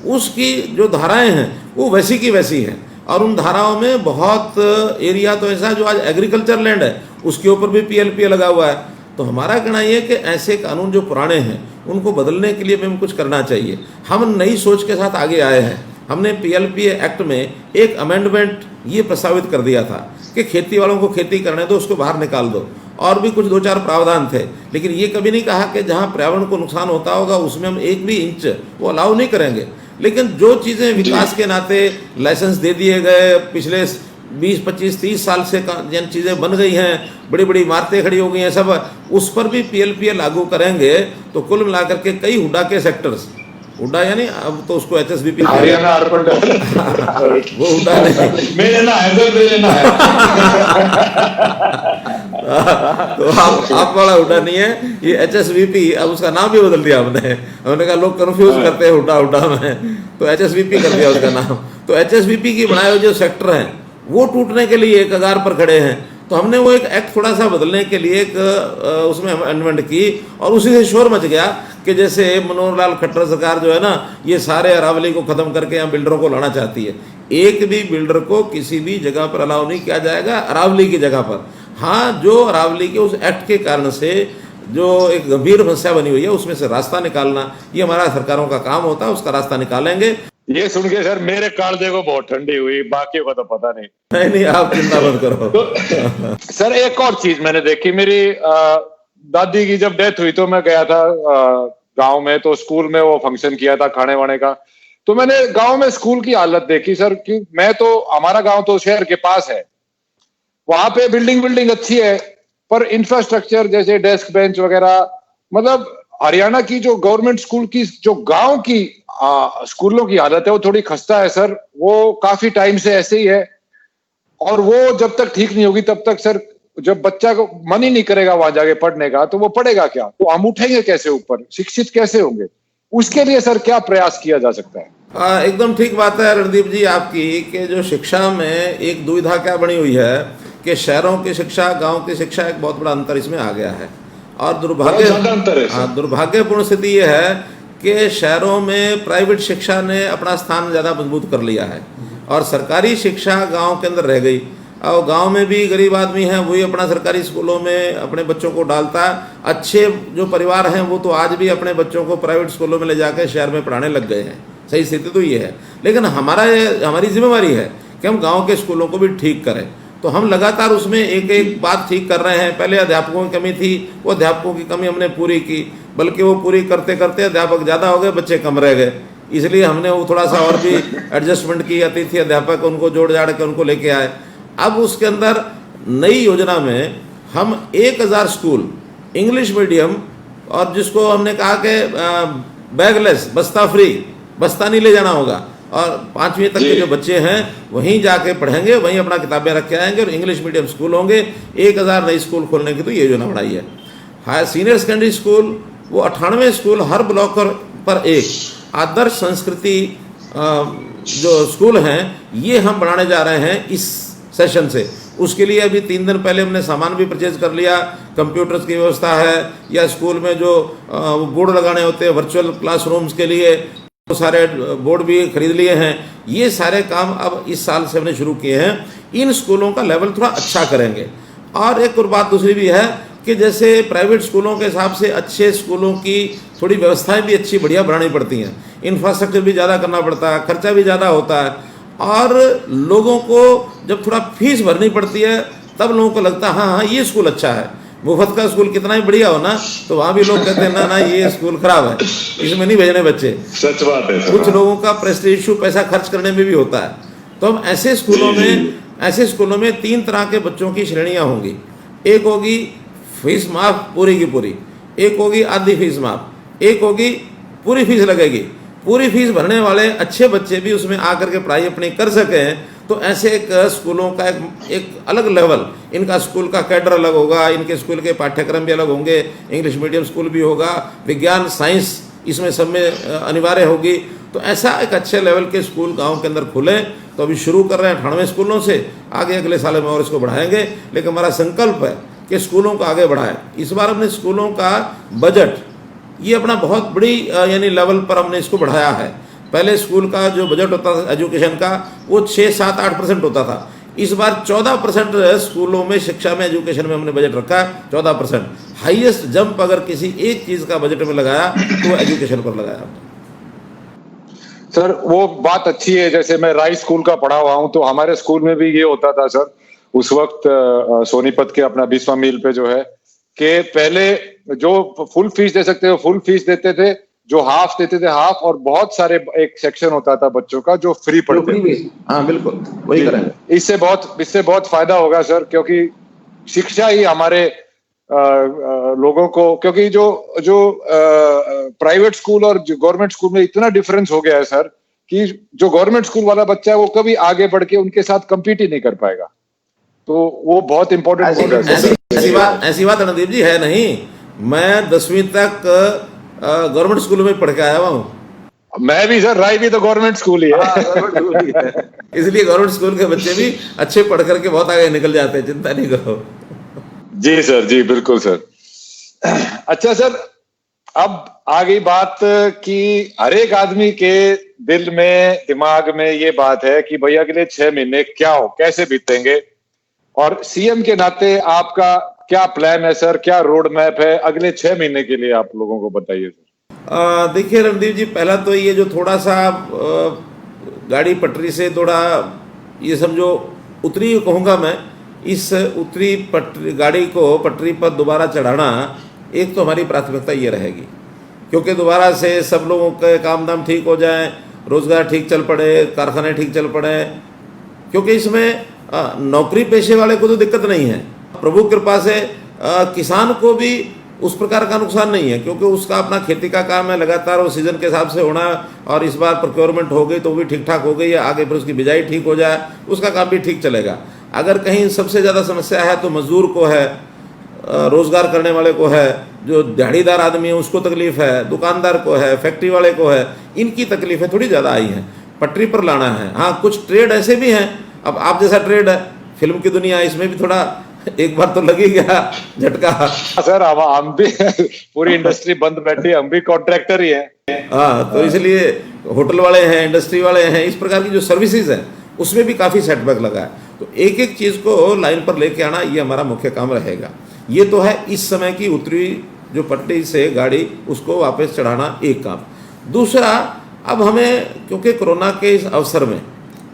उसकी जो धाराएं हैं वो वैसी की वैसी हैं, और उन धाराओं में बहुत एरिया तो ऐसा जो आज एग्रीकल्चर लैंड है उसके ऊपर भी PLPA लगा हुआ है। तो हमारा कहना ये कि ऐसे कानून जो पुराने हैं उनको बदलने के लिए हमें कुछ करना चाहिए। हम नई सोच के साथ आगे आए हैं। हमने PLPA एक्ट में एक अमेंडमेंट ये प्रस्तावित कर दिया था कि खेती वालों को खेती करने दो, उसको बाहर निकाल दो, और भी कुछ 2-4 प्रावधान थे। लेकिन ये कभी नहीं कहा कि जहाँ पर्यावरण को नुकसान होता होगा उसमें हम 1 भी इंच वो अलाउ नहीं करेंगे। लेकिन जो चीज़ें विकास के नाते लाइसेंस दे दिए गए, पिछले 20, 25, 30 साल से जिन चीज़ें बन गई हैं, बड़ी बड़ी इमारतें खड़ी हो गई हैं, सब उस पर भी PLPA लागू करेंगे तो कुल मिलाकर के कई हुडा के सेक्टर्स, हुडा यानी अब तो उसको HSBP हरियाणा अर्पण वो हुडा नहीं, मेरे ना है तो आप वाला हुडा नहीं है, ये HSBP, अब उसका नाम भी बदल दिया हमने कहा लोग कंफ्यूज करते हैं हुडा में, तो HSBP कर दिया उसका नाम। तो HSBP की बनाए हुए जो सेक्टर हैं वो टूटने के लिए कगार पर खड़े हैं। तो हमने वो एक एक्ट थोड़ा सा बदलने के लिए एक उसमें अमेंडमेंट की, और उसी से शोर मच गया कि जैसे मनोहर लाल खट्टर सरकार जो है ना, ये सारे अरावली को खत्म करके यहाँ बिल्डरों को लाना चाहती है। एक भी बिल्डर को किसी भी जगह पर अलाउ नहीं किया जाएगा अरावली की जगह पर। हाँ, जो अरावली के उस एक्ट के कारण से जो एक गंभीर समस्या बनी हुई है उसमें से रास्ता निकालना, ये हमारा सरकारों का काम होता है, उसका रास्ता निकालेंगे। ये सुन के सर मेरे कालजे को बहुत ठंडी हुई, बाकी को तो पता नहीं। नहीं, आप चिंता मत करो। तो, सर एक और चीज मैंने देखी, मेरी दादी की जब डेथ हुई तो मैं गया था गांव में, तो स्कूल में वो फंक्शन किया था खाने वाने का। तो मैंने गांव में स्कूल की हालत देखी सर, कि मैं तो, हमारा गांव तो शहर के पास है, वहां पे बिल्डिंग अच्छी है, पर इंफ्रास्ट्रक्चर जैसे डेस्क बेंच वगैरह, मतलब हरियाणा की जो गवर्नमेंट स्कूल की, जो गांव की स्कूलों की हालत है वो थोड़ी खस्ता है सर। वो काफी टाइम से ऐसे ही है, और वो जब तक ठीक नहीं होगी तब तक सर, जब बच्चा को मन ही नहीं करेगा वहां जाके पढ़ने का, तो वो पढ़ेगा क्या, तो हम उठेंगे कैसे ऊपर, शिक्षित कैसे होंगे? उसके लिए सर क्या प्रयास किया जा सकता है? एकदम ठीक बात है रणदीप जी आपकी, कि जो शिक्षा में एक दुविधा क्या बनी हुई है कि शहरों की शिक्षा, गांव की शिक्षा, एक बहुत बड़ा अंतर इसमें आ गया है। और दुर्भाग्यपूर्ण स्थिति यह है कि शहरों में प्राइवेट शिक्षा ने अपना स्थान ज़्यादा मजबूत कर लिया है और सरकारी शिक्षा गांव के अंदर रह गई। और गांव में भी गरीब आदमी है, वही अपना सरकारी स्कूलों में अपने बच्चों को डालता है। अच्छे जो परिवार हैं वो तो आज भी अपने बच्चों को प्राइवेट स्कूलों में ले जाकर शहर में पढ़ाने लग गए हैं। सही स्थिति तो ये है, लेकिन हमारी जिम्मेवारी है कि हम गांव के स्कूलों को भी ठीक करें। तो हम लगातार उसमें एक एक बात ठीक कर रहे हैं। पहले अध्यापकों की कमी थी, वो अध्यापकों की कमी हमने पूरी की, बल्कि वो पूरी करते करते अध्यापक ज़्यादा हो गए, बच्चे कम रह गए। इसलिए हमने वो थोड़ा सा और भी एडजस्टमेंट की, अतिथि अध्यापक उनको जोड़ जाड़ के उनको लेके आए। अब उसके अंदर नई योजना में हम 1000 स्कूल इंग्लिश मीडियम, और जिसको हमने कहा कि बैगलेस, बस्ता फ्री, बस्ता नहीं ले जाना होगा, और 5वीं तक के जो बच्चे हैं वहीं जाके पढ़ेंगे, वहीं अपना किताबें रख के आएंगे, और इंग्लिश मीडियम स्कूल होंगे। 1000 नई स्कूल खोलने की तो ये योजना बनाई है। हाई सीनियर सेकेंडरी स्कूल वो 98 स्कूल, हर ब्लॉक पर एक आदर्श संस्कृति जो स्कूल हैं ये हम बनाने जा रहे हैं इस सेशन से। उसके लिए अभी 3 दिन पहले हमने सामान भी परचेज कर लिया। कंप्यूटर्स की व्यवस्था है, या स्कूल में जो बोर्ड लगाने होते हैं वर्चुअल क्लासरूम्स के लिए, तो सारे बोर्ड भी खरीद लिए हैं। ये सारे काम अब इस साल से हमने शुरू किए हैं। इन स्कूलों का लेवल थोड़ा अच्छा करेंगे। और एक और बात दूसरी भी है कि जैसे प्राइवेट स्कूलों के हिसाब से अच्छे स्कूलों की थोड़ी व्यवस्थाएं भी अच्छी बढ़िया बनानी पड़ती हैं। इंफ्रास्ट्रक्चर भी ज़्यादा करना पड़ता है, खर्चा भी ज़्यादा होता है, और लोगों को जब थोड़ा फीस भरनी पड़ती है तब लोगों को लगता है हाँ ये स्कूल अच्छा है। मुफ्त का स्कूल कितना ही बढ़िया हो ना, तो वहाँ भी लोग कहते हैं ना ये स्कूल खराब है, इसमें नहीं भेजने बच्चे। सच बात है। कुछ लोगों का प्रेस्टीज इशू पैसा खर्च करने में भी होता है। तो हम ऐसे स्कूलों में 3 तरह के बच्चों की श्रेणियाँ होंगी। एक होगी फीस माफ पूरी की पूरी, एक होगी आधी फीस माफ, एक होगी पूरी फीस लगेगी। पूरी फीस भरने वाले अच्छे बच्चे भी उसमें आकर के पढ़ाई अपनी कर सकें। तो ऐसे एक स्कूलों का एक अलग लेवल, इनका स्कूल का कैडर अलग होगा, इनके स्कूल के पाठ्यक्रम भी अलग होंगे, इंग्लिश मीडियम स्कूल भी होगा, विज्ञान साइंस इसमें सब में अनिवार्य होगी। तो ऐसा एक अच्छे लेवल के स्कूल गांव के अंदर खुले। तो अभी शुरू कर रहे हैं 98 स्कूलों से, आगे अगले साल में और इसको बढ़ाएंगे। लेकिन हमारा संकल्प है कि स्कूलों को आगे बढ़ाएं। इस बार हमने स्कूलों का बजट ये अपना बहुत बड़ी यानी लेवल पर हमने इसको बढ़ाया है। पहले स्कूल का जो बजट होता था एजुकेशन का वो 6, 7, 8% होता था। इस बार 14% स्कूलों में शिक्षा में एजुकेशन में हमने बजट रखा है, 14%। हाईएस्ट जंप अगर किसी एक चीज़ का बजट में लगाया तो वो एजुकेशन पर लगाया। सर वो बात अच्छी है। जैसे मैं राय स्कूल का पढ़ा हुआ हूँ, तो हमारे स्कूल में भी ये होता था सर, उस वक्त सोनीपत के अपना 20वां मील पे जो है, कि पहले जो फुल फीस दे सकते थे फुल फीस देते थे, जो हाफ देते थे हाफ, और बहुत सारे एक सेक्शन होता था बच्चों का जो फ्री पढ़ते थे। हाँ बिल्कुल वही करेंगे। इससे बहुत फायदा होगा सर, क्योंकि शिक्षा ही हमारे लोगों को, क्योंकि जो प्राइवेट स्कूल और जो गवर्नमेंट स्कूल में इतना डिफरेंस हो गया है सर, कि जो गवर्नमेंट स्कूल वाला बच्चा है वो कभी आगे बढ़ के उनके साथ कम्पीट ही नहीं कर पाएगा। तो वो बहुत इंपॉर्टेंट होगा। ऐसी बात रणदीप जी है नहीं। मैं 10वीं तक गवर्नमेंट स्कूल में पढ़ के आया हुआ हूँ। मैं भी सर, राय भी तो गवर्नमेंट स्कूल ही है। इसलिए गवर्नमेंट स्कूल के बच्चे भी अच्छे पढ़ करके बहुत आगे निकल जाते हैं, चिंता नहीं करो। जी सर, जी बिल्कुल सर। अच्छा सर, अब आ गई बात कि हर एक आदमी के दिल में, दिमाग में ये बात है कि भैया अगले 6 महीने क्या हो, कैसे बीतेंगे, और सीएम के नाते आपका क्या प्लान है सर, क्या रोड मैप है अगले 6 महीने के लिए, आप लोगों को बताइए सर। देखिए रणदीप जी, पहला तो ये जो थोड़ा सा गाड़ी पटरी से थोड़ा ये समझो उतरी कहूँगा मैं, इस उतरी गाड़ी को पटरी पर दोबारा चढ़ाना एक तो हमारी प्राथमिकता ये रहेगी, क्योंकि दोबारा से सब लोगों के काम धाम ठीक हो जाएं रोजगार ठीक चल पड़े, कारखाने ठीक चल पड़े, क्योंकि इसमें नौकरी पेशे वाले को तो दिक्कत नहीं है। प्रभु कृपा से किसान को भी उस प्रकार का नुकसान नहीं है, क्योंकि उसका अपना खेती का काम है, लगातार वो सीजन के हिसाब से होना है, और इस बार प्रोक्योरमेंट हो गई तो वो भी ठीक ठाक हो गई है, आगे फिर उसकी बिजाई ठीक हो जाए, उसका काम भी ठीक चलेगा। अगर कहीं सबसे ज़्यादा समस्या है तो मजदूर को है, रोजगार करने वाले को है, जो दिहाड़ीदार आदमी है उसको तकलीफ है, दुकानदार को है, फैक्ट्री वाले को है, इनकी तकलीफें थोड़ी ज़्यादा आई हैं। पटरी पर लाना है। हाँ, कुछ ट्रेड ऐसे भी हैं, अब आप जैसा ट्रेड है, फिल्म की दुनिया, इसमें भी थोड़ा एक बार तो लगी गया झटका। सर हम भी पूरी इंडस्ट्री बंद बैठी, हम भी कॉन्ट्रैक्टर ही हैं। हाँ, तो इसलिए होटल वाले हैं, इंडस्ट्री वाले हैं, इस प्रकार की जो सर्विसेज हैं उसमें भी काफ़ी सेटबैक लगा है। तो एक एक चीज़ को लाइन पर लेके आना, ये हमारा मुख्य काम रहेगा। ये तो है इस समय की उतरी जो पट्टी से गाड़ी, उसको वापस चढ़ाना एक काम। दूसरा, अब हमें, क्योंकि कोरोना के इस अवसर में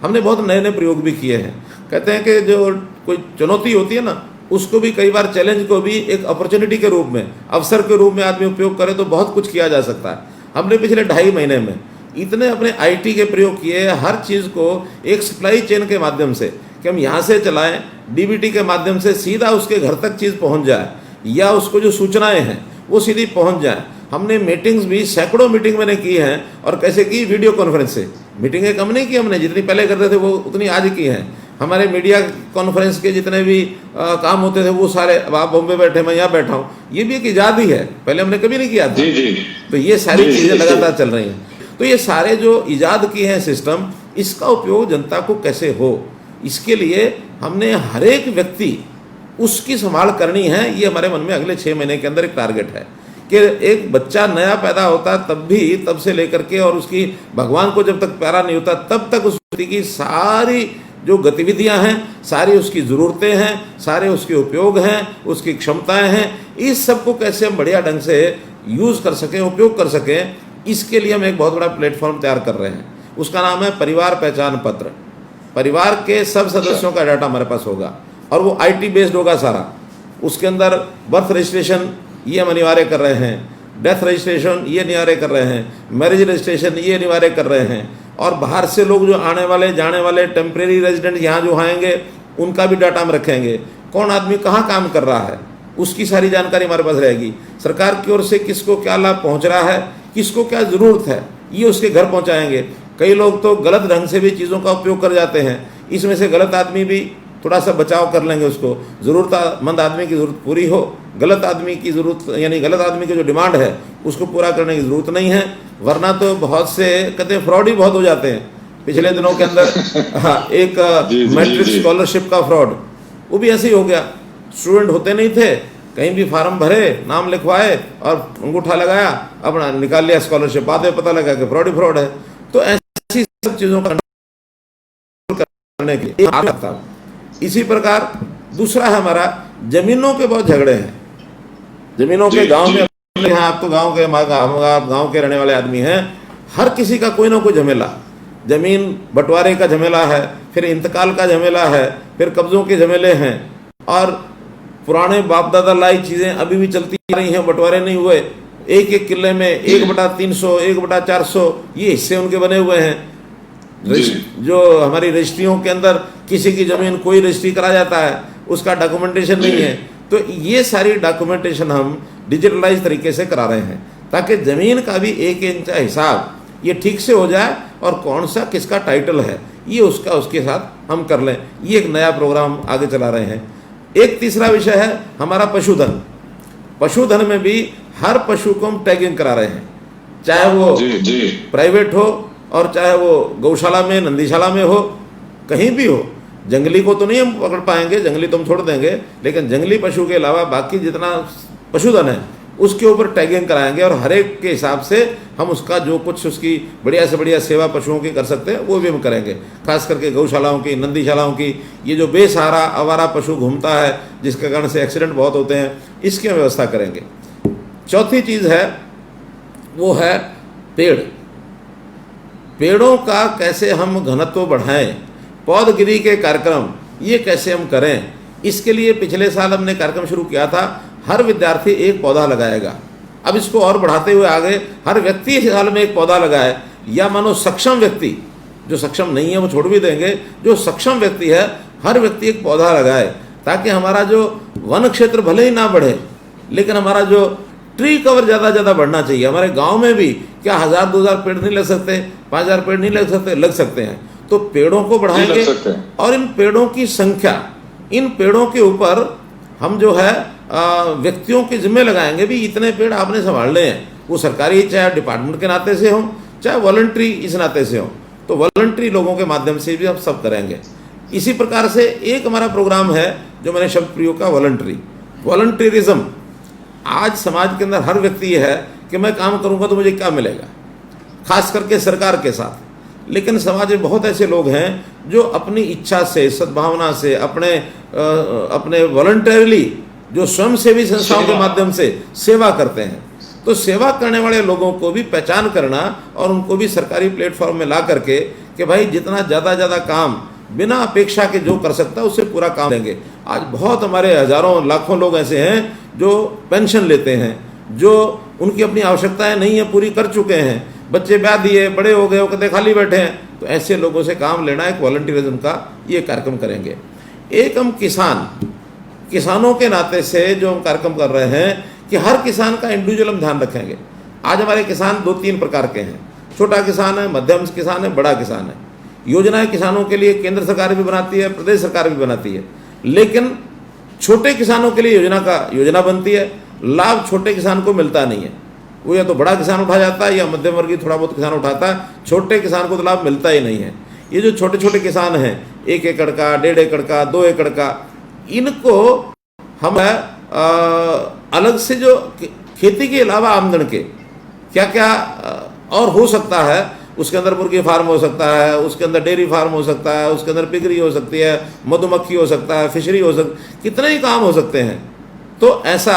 हमने बहुत नए नए प्रयोग भी किए हैं। कहते हैं कि जो कोई चुनौती होती है ना, उसको भी कई बार, चैलेंज को भी एक अपॉर्चुनिटी के रूप में, अवसर के रूप में आदमी उपयोग करे तो बहुत कुछ किया जा सकता है। हमने पिछले 2.5 महीने में इतने अपने IT के प्रयोग किए, हर चीज़ को एक सप्लाई चेन के माध्यम से, कि हम यहाँ से चलाएं, DBT के माध्यम से सीधा उसके घर तक चीज़ पहुँच जाए, या उसको जो सूचनाएँ हैं वो सीधी पहुँच जाए। हमने मीटिंग्स भी, सैकड़ों मीटिंग मैंने की हैं, और कैसे की, वीडियो कॉन्फ्रेंस से। मीटिंगें कम नहीं की हमने, जितनी पहले करते थे वो उतनी आज की हैं। हमारे मीडिया कॉन्फ्रेंस के जितने भी काम होते थे वो सारे, अब आप बॉम्बे बैठे, मैं यहाँ बैठा हूँ, ये भी एक ईजाद ही है, पहले हमने कभी नहीं किया था। जी जी। तो ये सारी चीज़ें लगातार चल रही हैं। तो ये सारे जो ईजाद किए हैं सिस्टम, इसका उपयोग जनता को कैसे हो, इसके लिए हमने हर एक व्यक्ति उसकी संभाल करनी है। ये हमारे मन में अगले 6 महीने के अंदर एक टारगेट है कि एक बच्चा नया पैदा होता है तब से लेकर के, और उसकी भगवान को जब तक प्यारा नहीं होता तब तक उस व्यक्ति की सारी जो गतिविधियां हैं, सारी उसकी ज़रूरतें हैं, सारे उसके उपयोग हैं, उसकी क्षमताएं हैं, इस सब को कैसे हम बढ़िया ढंग से यूज़ कर सकें, उपयोग कर सकें, इसके लिए हम एक बहुत बड़ा प्लेटफॉर्म तैयार कर रहे हैं। उसका नाम है परिवार पहचान पत्र। परिवार के सब सदस्यों का डाटा हमारे पास होगा, और वो IT बेस्ड होगा सारा। उसके अंदर बर्थ रजिस्ट्रेशन ये हम अनिवार्य कर रहे हैं, डेथ रजिस्ट्रेशन ये अनिवार्य कर रहे हैं, मैरिज रजिस्ट्रेशन ये अनिवार्य कर रहे हैं, और बाहर से लोग जो आने वाले, जाने वाले, टेम्परेरी रेजिडेंट यहाँ जो आएंगे, उनका भी डाटा हम रखेंगे। कौन आदमी कहाँ काम कर रहा है, उसकी सारी जानकारी हमारे पास रहेगी। सरकार की ओर से किसको क्या लाभ पहुँच रहा है, किसको क्या ज़रूरत है, ये उसके घर पहुँचाएंगे। कई लोग तो गलत ढंग से भी चीज़ों का उपयोग कर जाते हैं, इसमें से गलत आदमी भी थोड़ा सा बचाव कर लेंगे। उसको ज़रूरतमंद आदमी की ज़रूरत पूरी हो, गलत आदमी की ज़रूरत, यानी गलत आदमी की जो डिमांड है उसको पूरा करने की ज़रूरत नहीं है। वरना तो बहुत से कहते हैं फ्रॉड ही बहुत हो जाते हैं। पिछले दिनों के अंदर हाँ, एक मैट्रिक स्कॉलरशिप का फ्रॉड, वो भी ऐसे ही हो गया। स्टूडेंट होते नहीं थे, कहीं भी फार्म भरे, नाम लिखवाए और अंगूठा लगाया, अपना निकाल लिया स्कॉलरशिप, बाद में पता लगा कि फ्रॉड ही फ्रॉड है। तो ऐसी सब चीज़ों का करने के लिए आता हूँ। इसी प्रकार दूसरा है हमारा, जमीनों के बहुत झगड़े हैं। जमीनों के गांव में, यहाँ आप तो गांव के, आप गांव के रहने वाले आदमी हैं, हर किसी का कोई ना कोई झमेला, जमीन बंटवारे का झमेला है, फिर इंतकाल का झमेला है, फिर कब्जों के झमेले हैं, और पुराने बाप दादा लाई चीज़ें अभी भी चलती रही हैं, बंटवारे नहीं हुए। एक एक किले में 1/300, 1/400 ये हिस्से उनके बने हुए हैं। जो हमारी रजिस्ट्रियों के अंदर किसी की ज़मीन कोई रजिस्ट्री करा जाता है, उसका डॉक्यूमेंटेशन नहीं है। तो ये सारी डॉक्यूमेंटेशन हम डिजिटलाइज तरीके से करा रहे हैं, ताकि ज़मीन का भी एक इंच हिसाब ये ठीक से हो जाए, और कौन सा किसका टाइटल है ये उसका उसके साथ हम कर लें। ये एक नया प्रोग्राम आगे चला रहे हैं। एक तीसरा विषय है हमारा पशुधन। पशुधन में भी हर पशु को हम टैगिंग करा रहे हैं, चाहे वो प्राइवेट हो और चाहे वो गौशाला में, नंदीशाला में हो, कहीं भी हो। जंगली को तो नहीं हम पकड़ पाएंगे, जंगली तो हम छोड़ देंगे, लेकिन जंगली पशु के अलावा बाकी जितना पशुधन है उसके ऊपर टैगिंग कराएंगे, और हर एक के हिसाब से हम उसका जो कुछ उसकी बढ़िया से बढ़िया सेवा पशुओं की कर सकते हैं वो भी हम करेंगे। खास करके गौशालाओं की, नंदीशालाओं की, ये जो बेसहारा आवारा पशु घूमता है जिसके कारण से एक्सीडेंट बहुत होते हैं, इसकी हम व्यवस्था करेंगे। चौथी चीज़ है वो है पेड़। पेड़ों का कैसे हम घनत्व बढ़ाएं, पौधगिरी के कार्यक्रम ये कैसे हम करें, इसके लिए पिछले साल हमने कार्यक्रम शुरू किया था, हर विद्यार्थी एक पौधा लगाएगा। अब इसको और बढ़ाते हुए आगे हर व्यक्ति इस साल में एक पौधा लगाए, या मानो सक्षम व्यक्ति, जो सक्षम नहीं है वो छोड़ भी देंगे, जो सक्षम व्यक्ति है हर व्यक्ति एक पौधा लगाए, ताकि हमारा जो वन क्षेत्र भले ही ना बढ़े लेकिन हमारा जो ट्री कवर ज़्यादा बढ़ना चाहिए। हमारे गांव में भी क्या 1000-2000 पेड़ नहीं लग सकते, 5000 पेड़ नहीं लग सकते हैं। तो पेड़ों को बढ़ाएंगे और इन पेड़ों की संख्या, इन पेड़ों के ऊपर हम जो है व्यक्तियों के जिम्मे लगाएंगे भी इतने पेड़ आपने संभालने हैं, वो सरकारी चाहे डिपार्टमेंट के नाते से हो चाहे वॉलंटरी इस नाते से हो, तो वॉलंटरी लोगों के माध्यम से भी हम सब करेंगे। इसी प्रकार से एक हमारा प्रोग्राम है जो मैंने शब्द प्रयोग का, वॉलंटरिज्म। आज समाज के अंदर हर व्यक्ति ये है कि मैं काम करूंगा तो मुझे क्या मिलेगा, खास करके सरकार के साथ। लेकिन समाज में बहुत ऐसे लोग हैं जो अपनी इच्छा से, सद्भावना से, अपने वॉलंटरली जो स्वयंसेवी संस्थाओं के माध्यम से सेवा करते हैं। तो सेवा करने वाले लोगों को भी पहचान करना और उनको भी सरकारी प्लेटफॉर्म में ला करके कि भाई जितना ज़्यादा काम बिना अपेक्षा के जो कर सकता है उससे पूरा काम देंगे। आज बहुत हमारे हजारों लाखों लोग ऐसे हैं जो पेंशन लेते हैं, जो उनकी अपनी आवश्यकताएं नहीं है पूरी कर चुके हैं, बच्चे ब्याह दिए, बड़े हो गए, वो कहते खाली बैठे हैं। तो ऐसे लोगों से काम लेना, एक वॉलंटियरिज्म का ये कार्यक्रम करेंगे। एक हम किसानों के नाते से जो हम कार्यक्रम कर रहे हैं कि हर किसान का इंडिविजुअल हम ध्यान रखेंगे। आज हमारे किसान 2-3 प्रकार के हैं, छोटा किसान है, मध्यम किसान है, बड़ा किसान है। योजनाएं किसानों के लिए केंद्र सरकार भी बनाती है, प्रदेश सरकार भी बनाती है, लेकिन छोटे किसानों के लिए योजना बनती है, लाभ छोटे किसान को मिलता नहीं है। वो या तो बड़ा किसान उठा जाता है या मध्यम वर्गीय थोड़ा बहुत किसान उठाता है, छोटे किसान को तो लाभ मिलता ही नहीं है। ये जो छोटे छोटे किसान हैं, 1 एकड़ का, 1.5 एकड़ का, 2 एकड़ का, इनको हम अलग से जो खेती के अलावा आमदन के क्या क्या और हो सकता है, उसके अंदर मुर्गी फार्म हो सकता है, उसके अंदर डेयरी फार्म हो सकता है, उसके अंदर पिगरी हो सकती है, मधुमक्खी हो सकता है, फिशरी हो सकती, कितने ही काम हो सकते हैं। तो ऐसा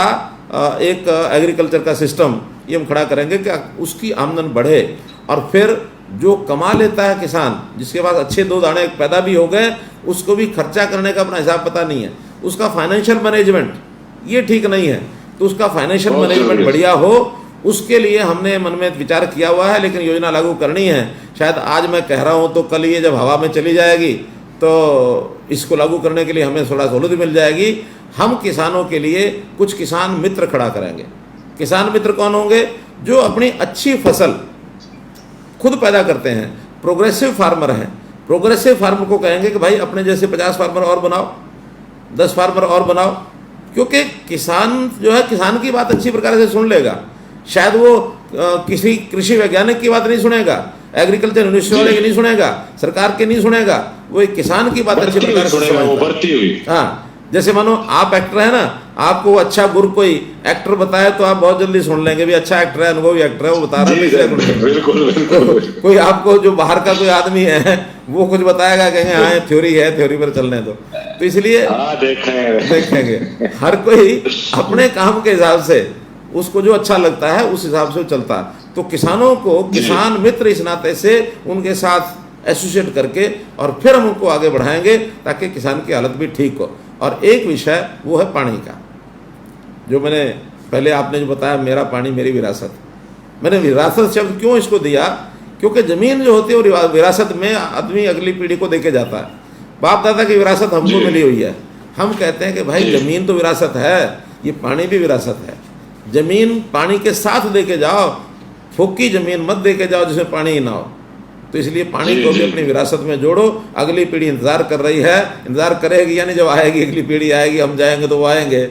एक एग्रीकल्चर का सिस्टम ये हम खड़ा करेंगे कि उसकी आमदन बढ़े। और फिर जो कमा लेता है किसान, जिसके पास अच्छे 2 दाने पैदा भी हो गए, उसको भी खर्चा करने का अपना हिसाब पता नहीं है, उसका फाइनेंशियल मैनेजमेंट ये ठीक नहीं है, तो उसका फाइनेंशियल मैनेजमेंट बढ़िया हो, उसके लिए हमने मन में विचार किया हुआ है। लेकिन योजना लागू करनी है, शायद आज मैं कह रहा हूँ तो कल ये जब हवा में चली जाएगी तो इसको लागू करने के लिए हमें थोड़ा सहूलत मिल जाएगी। हम किसानों के लिए कुछ किसान मित्र खड़ा करेंगे। किसान मित्र कौन होंगे? जो अपनी अच्छी फसल खुद पैदा करते हैं, प्रोग्रेसिव फार्मर हैं। प्रोग्रेसिव फार्मर को कहेंगे कि भाई अपने जैसे 50 फार्मर और बनाओ, 10 फार्मर और बनाओ, क्योंकि किसान जो है किसान की बात अच्छी प्रकार से सुन लेगा। शायद वो किसी कृषि वैज्ञानिक की बात नहीं सुनेगा, एग्रीकल्चर यूनिवर्सिटी वाले की नहीं सुनेगा, सरकार के नहीं सुनेगा, वो एक किसान की बात अच्छी प्रकार से सुनेगा। हाँ, जैसे मानो आप एक्टर है ना, आपको वो अच्छा गुरु कोई एक्टर बताए तो आप बहुत जल्दी सुन लेंगे भी अच्छा एक्टर है, अनुभवी एक्टर है, वो बता रहा है। बिल्कुल। कोई आपको जो बाहर का कोई आदमी है वो कुछ बताएगा, कहेंगे हाँ थ्योरी है, थ्योरी पर चलने दो। तो इसलिए देखेंगे हर कोई अपने काम के हिसाब से उसको जो अच्छा लगता है उस हिसाब से चलता है। तो किसानों को किसान मित्र इस नाते से उनके साथ एसोसिएट करके और फिर हम उनको आगे बढ़ाएंगे ताकि किसान की हालत भी ठीक हो। और एक विषय वो है पानी का, जो मैंने पहले आपने जो बताया, मेरा पानी मेरी विरासत। मैंने विरासत शब्द क्यों इसको दिया? क्योंकि ज़मीन जो होती है वो विरासत में आदमी अगली पीढ़ी को देके जाता है। बाप दादा की विरासत हमको मिली हुई है। हम कहते हैं कि भाई ज़मीन तो विरासत है, ये पानी भी विरासत है। ज़मीन पानी के साथ देके जाओ, फूकी ज़मीन मत देके जाओ जिसमें पानी ही ना हो। तो इसलिए पानी को भी अपनी विरासत में जोड़ो। अगली पीढ़ी इंतज़ार कर रही है, इंतज़ार करेगी, यानी जब आएगी अगली पीढ़ी आएगी, हम जाएंगे तो वो आएंगे।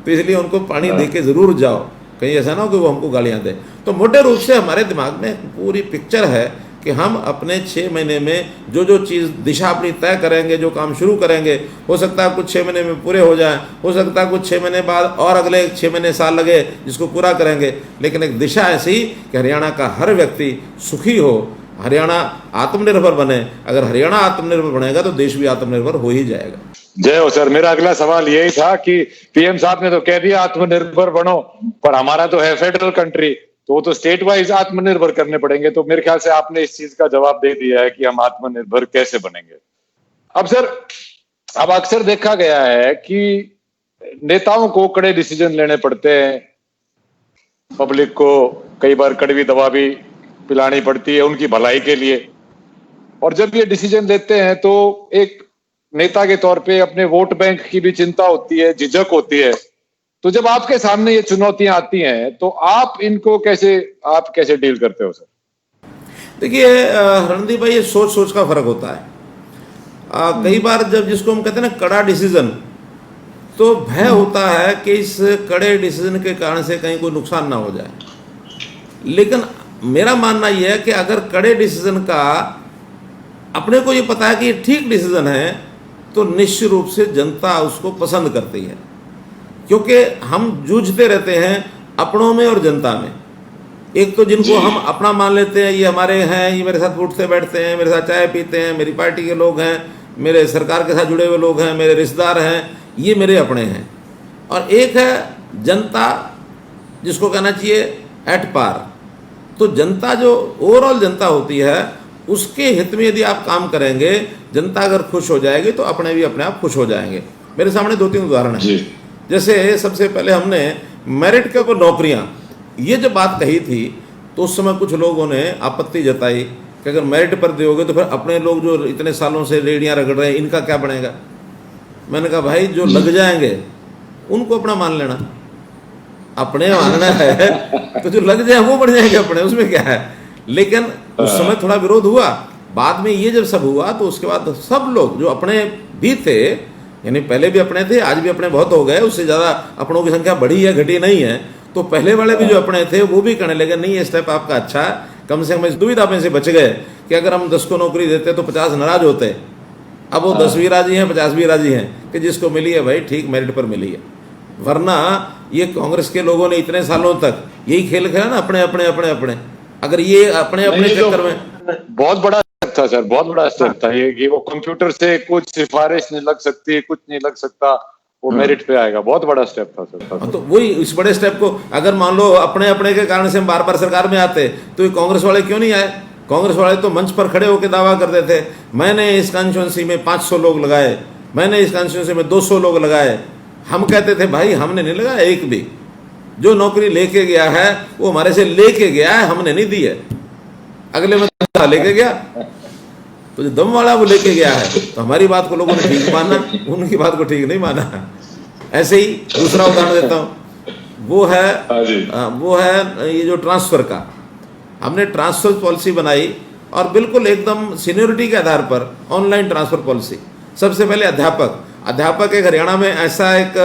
तो इसलिए उनको पानी दे के ज़रूर जाओ, कहीं ऐसा ना हो कि वो हमको गालियाँ दे। तो मोटे रूप से हमारे दिमाग में पूरी पिक्चर है कि हम अपने 6 महीने में जो जो चीज़ दिशा अपनी तय करेंगे, जो काम शुरू करेंगे, हो सकता है कुछ 6 महीने में पूरे हो जाएं, हो सकता है कुछ 6 महीने बाद और अगले 6 महीने साल लगे जिसको पूरा करेंगे। लेकिन एक दिशा ऐसी कि हरियाणा का हर व्यक्ति सुखी हो, हरियाणा आत्मनिर्भर बने। अगर हरियाणा आत्मनिर्भर बनेगा तो देश भी आत्मनिर्भर हो ही जाएगा। जय हो सर। मेरा अगला सवाल यही था कि पीएम साहब ने तो कह दिया आत्मनिर्भर बनो, पर हमारा तो है फेडरल कंट्री, तो वो तो स्टेट वाइज आत्मनिर्भर करने पड़ेंगे। तो मेरे ख्याल से आपने इस चीज का जवाब दे दिया है कि हम आत्मनिर्भर कैसे बनेंगे। अब सर, अब अक्सर देखा गया है कि नेताओं को कड़े डिसीजन लेने पड़ते हैं, पब्लिक को कई बार कड़वी दवा भी पिलानी पड़ती है उनकी भलाई के लिए। और जब ये डिसीजन लेते हैं तो एक नेता के तौर पे अपने वोट बैंक की भी चिंता होती है, झिझक होती है। तो जब आपके सामने ये चुनौतियां आती हैं तो आप कैसे डील करते हो सर? देखिए रणदीप भाई, ये सोच सोच का फर्क होता है। कई बार जब जिसको हम कहते हैं ना कड़ा डिसीजन, तो भय होता है कि इस कड़े डिसीजन के कारण से कहीं कोई नुकसान ना हो जाए। लेकिन मेरा मानना यह है कि अगर कड़े डिसीजन का अपने को ये पता है कि ये ठीक डिसीजन है, तो निश्चित रूप से जनता उसको पसंद करती है। क्योंकि हम जूझते रहते हैं अपनों में और जनता में। एक तो जिनको हम अपना मान लेते हैं, ये हमारे हैं, ये मेरे साथ उठते बैठते हैं, मेरे साथ चाय पीते हैं, मेरी पार्टी के लोग हैं, मेरे सरकार के साथ जुड़े हुए लोग हैं, मेरे रिश्तेदार हैं, ये मेरे अपने हैं। और एक है जनता, जिसको कहना चाहिए एट पार। तो जनता जो ओवरऑल जनता होती है, उसके हित में यदि आप काम करेंगे, जनता अगर खुश हो जाएगी तो अपने भी अपने आप खुश हो जाएंगे। मेरे सामने 2-3 उदाहरण हैं। जैसे सबसे पहले हमने मेरिट के ऊपर नौकरियां, ये जब बात कही थी तो उस समय कुछ लोगों ने आपत्ति जताई कि अगर मेरिट पर दोगे तो फिर अपने लोग जो इतने सालों से रेडियां रगड़ रहे हैं, इनका क्या बनेगा। मैंने कहा भाई, जो लग जाएंगे उनको अपना मान लेना, अपने मानना है तो जो लग जाए वो बढ़ जाएंगे अपने, उसमें क्या है। लेकिन उस समय थोड़ा विरोध हुआ। बाद में ये जब सब हुआ तो उसके बाद सब लोग जो अपने भी थे, यानी पहले भी अपने थे, आज भी अपने बहुत हो गए, उससे ज़्यादा अपनों की संख्या बढ़ी है घटी नहीं है, तो पहले वाले भी जो अपने थे वो भी कहने लगे नहीं, ये स्टेप आपका अच्छा है। कम से कम इस दुविधा में से बच गए कि अगर हम 10 को नौकरी देते तो 50 नाराज होते। अब वो 10 भी राजी हैं, 50 भी राजी हैं कि जिसको मिली है भाई ठीक मेरिट पर मिली है। वरना ये कांग्रेस के लोगों ने इतने सालों तक यही खेल खेला ना, अपने अपने अपने अपने। अगर ये अपने अपने चक्कर में, बहुत बड़ा स्टेप था सर, बहुत बड़ा स्टेप था ये कि वो कंप्यूटर से कुछ सिफारिश नहीं लग सकती, कुछ नहीं लग सकता, वो मेरिट पे आएगा। बहुत बड़ा स्टेप था सर। तो वही इस बड़े स्टेप को अगर मान लो अपने अपने के कारण से हम बार बार सरकार में आते तो ये कांग्रेस वाले क्यों नहीं आए। कांग्रेस वाले तो मंच पर खड़े होकर दावा करते थे, मैंने इस कॉन्स्टिट्यूंसी में 500 लोग लगाए, मैंने इस कॉन्स्टिट्यूंसी में 200 लोग लगाए। हम कहते थे भाई हमने नहीं लगाया एक भी, जो नौकरी लेके गया है वो हमारे से लेके गया है, हमने नहीं दी है। अगले में लेके गया तो जो दम वाला वो लेके गया है, तो हमारी बात को लोगों ने ठीक माना, उनकी बात को ठीक नहीं माना। ऐसे ही दूसरा उदाहरण देता हूँ, वो है ये जो ट्रांसफर का। हमने ट्रांसफर पॉलिसी बनाई और बिल्कुल एकदम सीनियरिटी के आधार पर ऑनलाइन ट्रांसफर पॉलिसी। सबसे पहले अध्यापक एक हरियाणा में ऐसा एक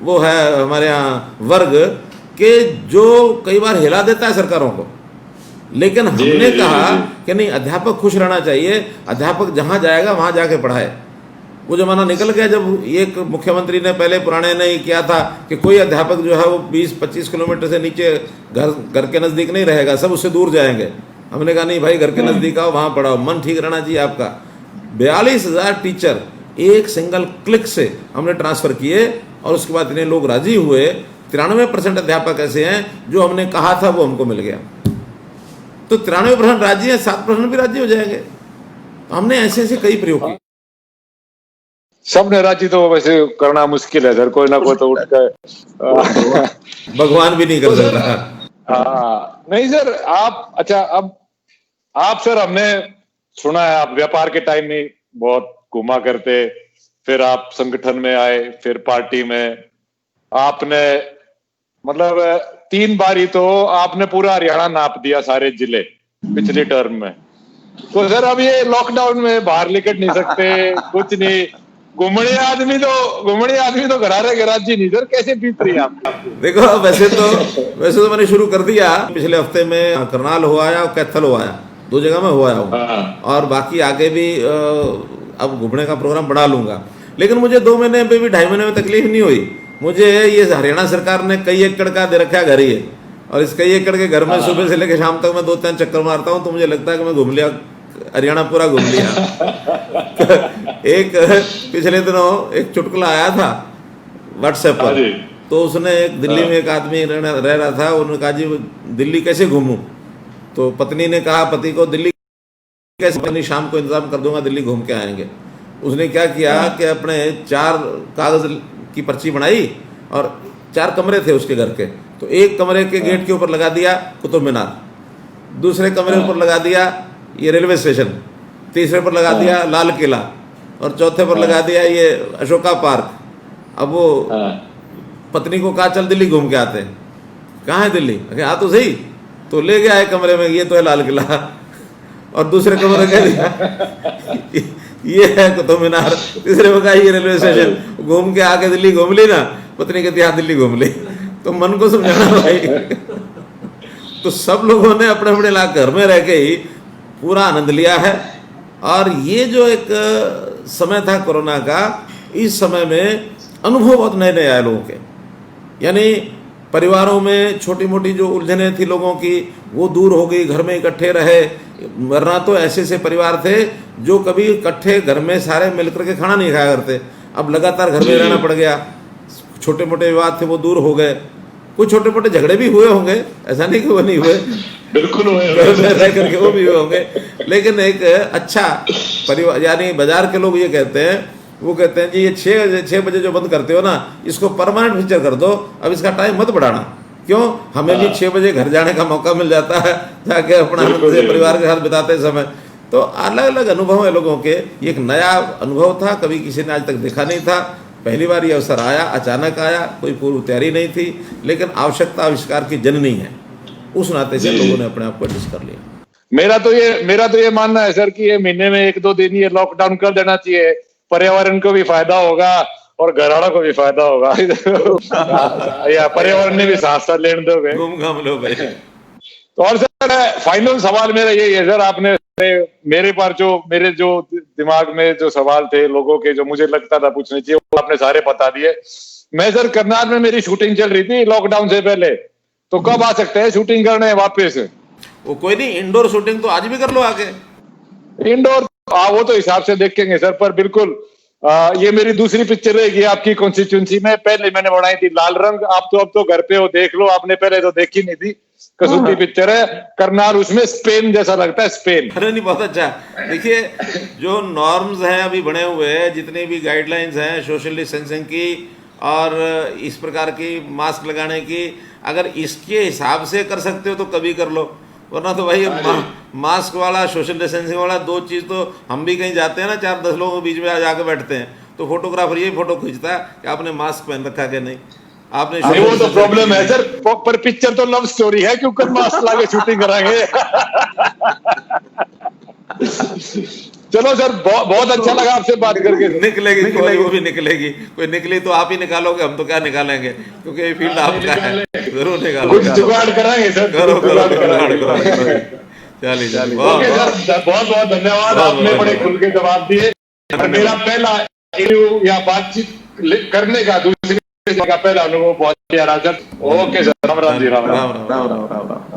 वो है हमारे यहाँ वर्ग के जो कई बार हिला देता है सरकारों को। लेकिन हमने कहा कि नहीं, अध्यापक खुश रहना चाहिए, अध्यापक जहाँ जाएगा वहाँ जाके पढ़ाए। वो जमाना निकल गया जब एक मुख्यमंत्री ने पहले पुराने ने किया था कि कोई अध्यापक जो है वो 20-25 किलोमीटर से नीचे घर के नज़दीक नहीं रहेगा, सब उससे दूर जाएंगे। हमने कहा नहीं भाई, घर के नज़दीक आओ, वहाँ पढ़ाओ, मन ठीक रहना चाहिए आपका। 42,000 टीचर एक सिंगल क्लिक से हमने ट्रांसफ़र किए और उसके बाद इतने लोग राजी हुए। 93% अध्यापक ऐसे हैं जो हमने कहा था वो हमको मिल गया। तो 93% राजी है, 7% भी राजी हो जाएंगे। तो हमने ऐसे ऐसे कई प्रयोग किए। सबने राजी तो वैसे करना मुश्किल है सर, कोई ना कोई तो उठ कर भगवान भी नहीं कर सकता। नहीं सर, आप अच्छा, अब आप सर, हमने सुना है आप व्यापार के टाइम में बहुत घुमा करते, फिर आप संगठन में आए, फिर पार्टी में आपने मतलब 3 बारी तो आपने पूरा हरियाणा नाप दिया, सारे जिले पिछले टर्म में। तो सर अब ये लॉकडाउन में बाहर निकल नहीं सकते, कुछ नहीं, घूमने आदमी तो गराजी नहीं सर, कैसे बीत रही है आप? देखो वैसे तो मैंने शुरू कर दिया। पिछले हफ्ते में करनाल हुआ या कैथल हुआ, 2 जगह में हुआ हूँ, और बाकी आगे भी अब घूमने का प्रोग्राम बढ़ा लूंगा। लेकिन मुझे 2 महीने में भी 2.5 महीने में तकलीफ नहीं हुई। मुझे ये हरियाणा सरकार ने कई एकड़ का दे रखा है घर ही है, और इस कई एकड़ के घर में सुबह से लेकर शाम तक मैं 2-3 चक्कर मारता हूँ, तो मुझे लगता है कि मैं घूम लिया, हरियाणा पूरा घूम लिया। एक पिछले दिनों एक चुटकुला आया था व्हाट्सएप पर, तो उसने एक दिल्ली में एक आदमी रह रहा था, उन्होंने कहा जी दिल्ली कैसे घूमूं। तो पत्नी ने कहा पति को, दिल्ली कैसे, पत्नी शाम को इंतजाम कर दूंगा, दिल्ली घूम के आएंगे। उसने क्या किया कि अपने 4 कागज की पर्ची बनाई और 4 कमरे थे उसके घर के, तो एक कमरे के गेट के ऊपर लगा दिया कुतुब मीनार, दूसरे कमरे पर लगा दिया ये रेलवे स्टेशन, तीसरे पर लगा दिया लाल किला, और चौथे पर लगा दिया ये अशोका पार्क। अब वो पत्नी को कहा चल दिल्ली घूम के आते हैं। कहाँ है दिल्ली? अरे हाँ तो सही, तो ले गया है कमरे में, ये तो है लाल किला, और दूसरे कमरे कह दिया ये है कुतुब मीनार, तीसरे में कहा ये रेलवे स्टेशन, घूम के आके दिल्ली घूम ली ना, पत्नी कहती हाँ दिल्ली घूम ली। तो मन को समझाना भाई। तो सब लोगों ने अपने अपने घर में रह के ही पूरा आनंद लिया है। और ये जो एक समय था कोरोना का, इस समय में अनुभव बहुत नए नए आए लोगों के, यानी परिवारों में छोटी मोटी जो उलझनें थी लोगों की वो दूर हो गई, घर में इकट्ठे रहे। वरना तो ऐसे ऐसे परिवार थे जो कभी इकट्ठे घर में सारे मिलकर के खाना नहीं खाया करते, अब लगातार घर में रहना पड़ गया। छोटे मोटे विवाद थे वो दूर हो गए, कुछ छोटे मोटे झगड़े भी हुए होंगे, ऐसा नहीं कि वो नहीं हुए, बिल्कुल हुए, रह करके वो भी हुए होंगे। लेकिन एक अच्छा परिवार, यानी बाजार के लोग ये कहते हैं, वो कहते हैं जी ये 6 बजे जो बंद करते हो ना, इसको परमानेंट फीचर कर दो, अब इसका टाइम मत बढ़ाना। क्यों? हमें भी 6 बजे घर जाने का मौका मिल जाता है, जाके अपना आनंद से परिवार के साथ बिताते समय। तो अलग अलग अनुभव है लोगों के, ये एक नया अनुभव था, कभी किसी ने आज तक देखा नहीं था, पहली बार ये अवसर आया, अचानक आया, कोई पूर्व तैयारी नहीं थी, लेकिन आवश्यकता आविष्कार की जननी है, उस नाते से लोगों ने अपने आप को एडजस्ट कर लिया। मेरा तो ये मानना है सर कि ये महीने में 1-2 दिन ये लॉकडाउन कर देना चाहिए, पर्यावरण को भी फायदा होगा और घराना को भी फायदा होगा। या पर्यावरण ने भी साथ साथ लेने दो भाई, घूम घाम लो भाई। तो और सर फाइनल सवाल मेरा यही है सर, आपने मेरे जो दिमाग में जो सवाल थे लोगों के, जो मुझे लगता था पूछने चाहिए, वो आपने सारे बता दिए। मैं सर करनाल में मेरी शूटिंग चल रही थी लॉकडाउन से पहले, तो कब आ सकते हैं शूटिंग करने वापस? वो कोई नहीं, इंडोर शूटिंग तो आज भी कर लो आके। इंडोर वो तो हिसाब से देखेंगे सर, पर बिल्कुल ये मेरी दूसरी पिक्चर रहेगी आपकी कॉन्स्टिट्यूंसी में। पहले मैंने बनाई थी लाल रंग, आप तो अब तो घर पे हो, देख लो, आपने पहले तो देखी नहीं थी, कसूती पिक्चर है करनाल, उसमें स्पेन जैसा लगता है, स्पेन। अरे नहीं, बहुत अच्छा। देखिए जो नॉर्म्स हैं अभी बने हुए हैं, जितनी भी गाइडलाइंस हैं सोशल डिस्टेंसिंग की और इस प्रकार की मास्क लगाने की, अगर इसके हिसाब से कर सकते हो तो कभी कर लो, वरना तो भाई मास्क वाला सोशल डिस्टेंसिंग वाला दो चीज़ तो हम भी कहीं जाते हैं ना, 4-10 लोगों के बीच में जाकर बैठते हैं, तो फोटोग्राफर यही फोटो खींचता है कि आपने मास्क पहन रखा कि नहीं, आपने। वो तो प्रॉब्लम है सर, पर पिक्चर तो लव स्टोरी है, क्यों कर मास्क लाके शूटिंग कराएंगे। चलो सर, बहुत अच्छा लगा आपसे बात करके। निकलेगी वो भी निकलेगी, कोई निकली तो आप ही निकालोगे, हम तो क्या निकालेंगे, क्योंकि ये फील्ड आपका है, जरूर निकालो, कुछ जुगाड़ कराएंगे सर, करो। चलिए बहुत धन्यवाद, आपने बड़े खुल के जवाब दिए। मेरा पहला इंटरव्यू या बातचीत करने का, दूसरी का पहला अनुभव बहुत प्यारा सर। ओके सर, राम राम जी, राम राम।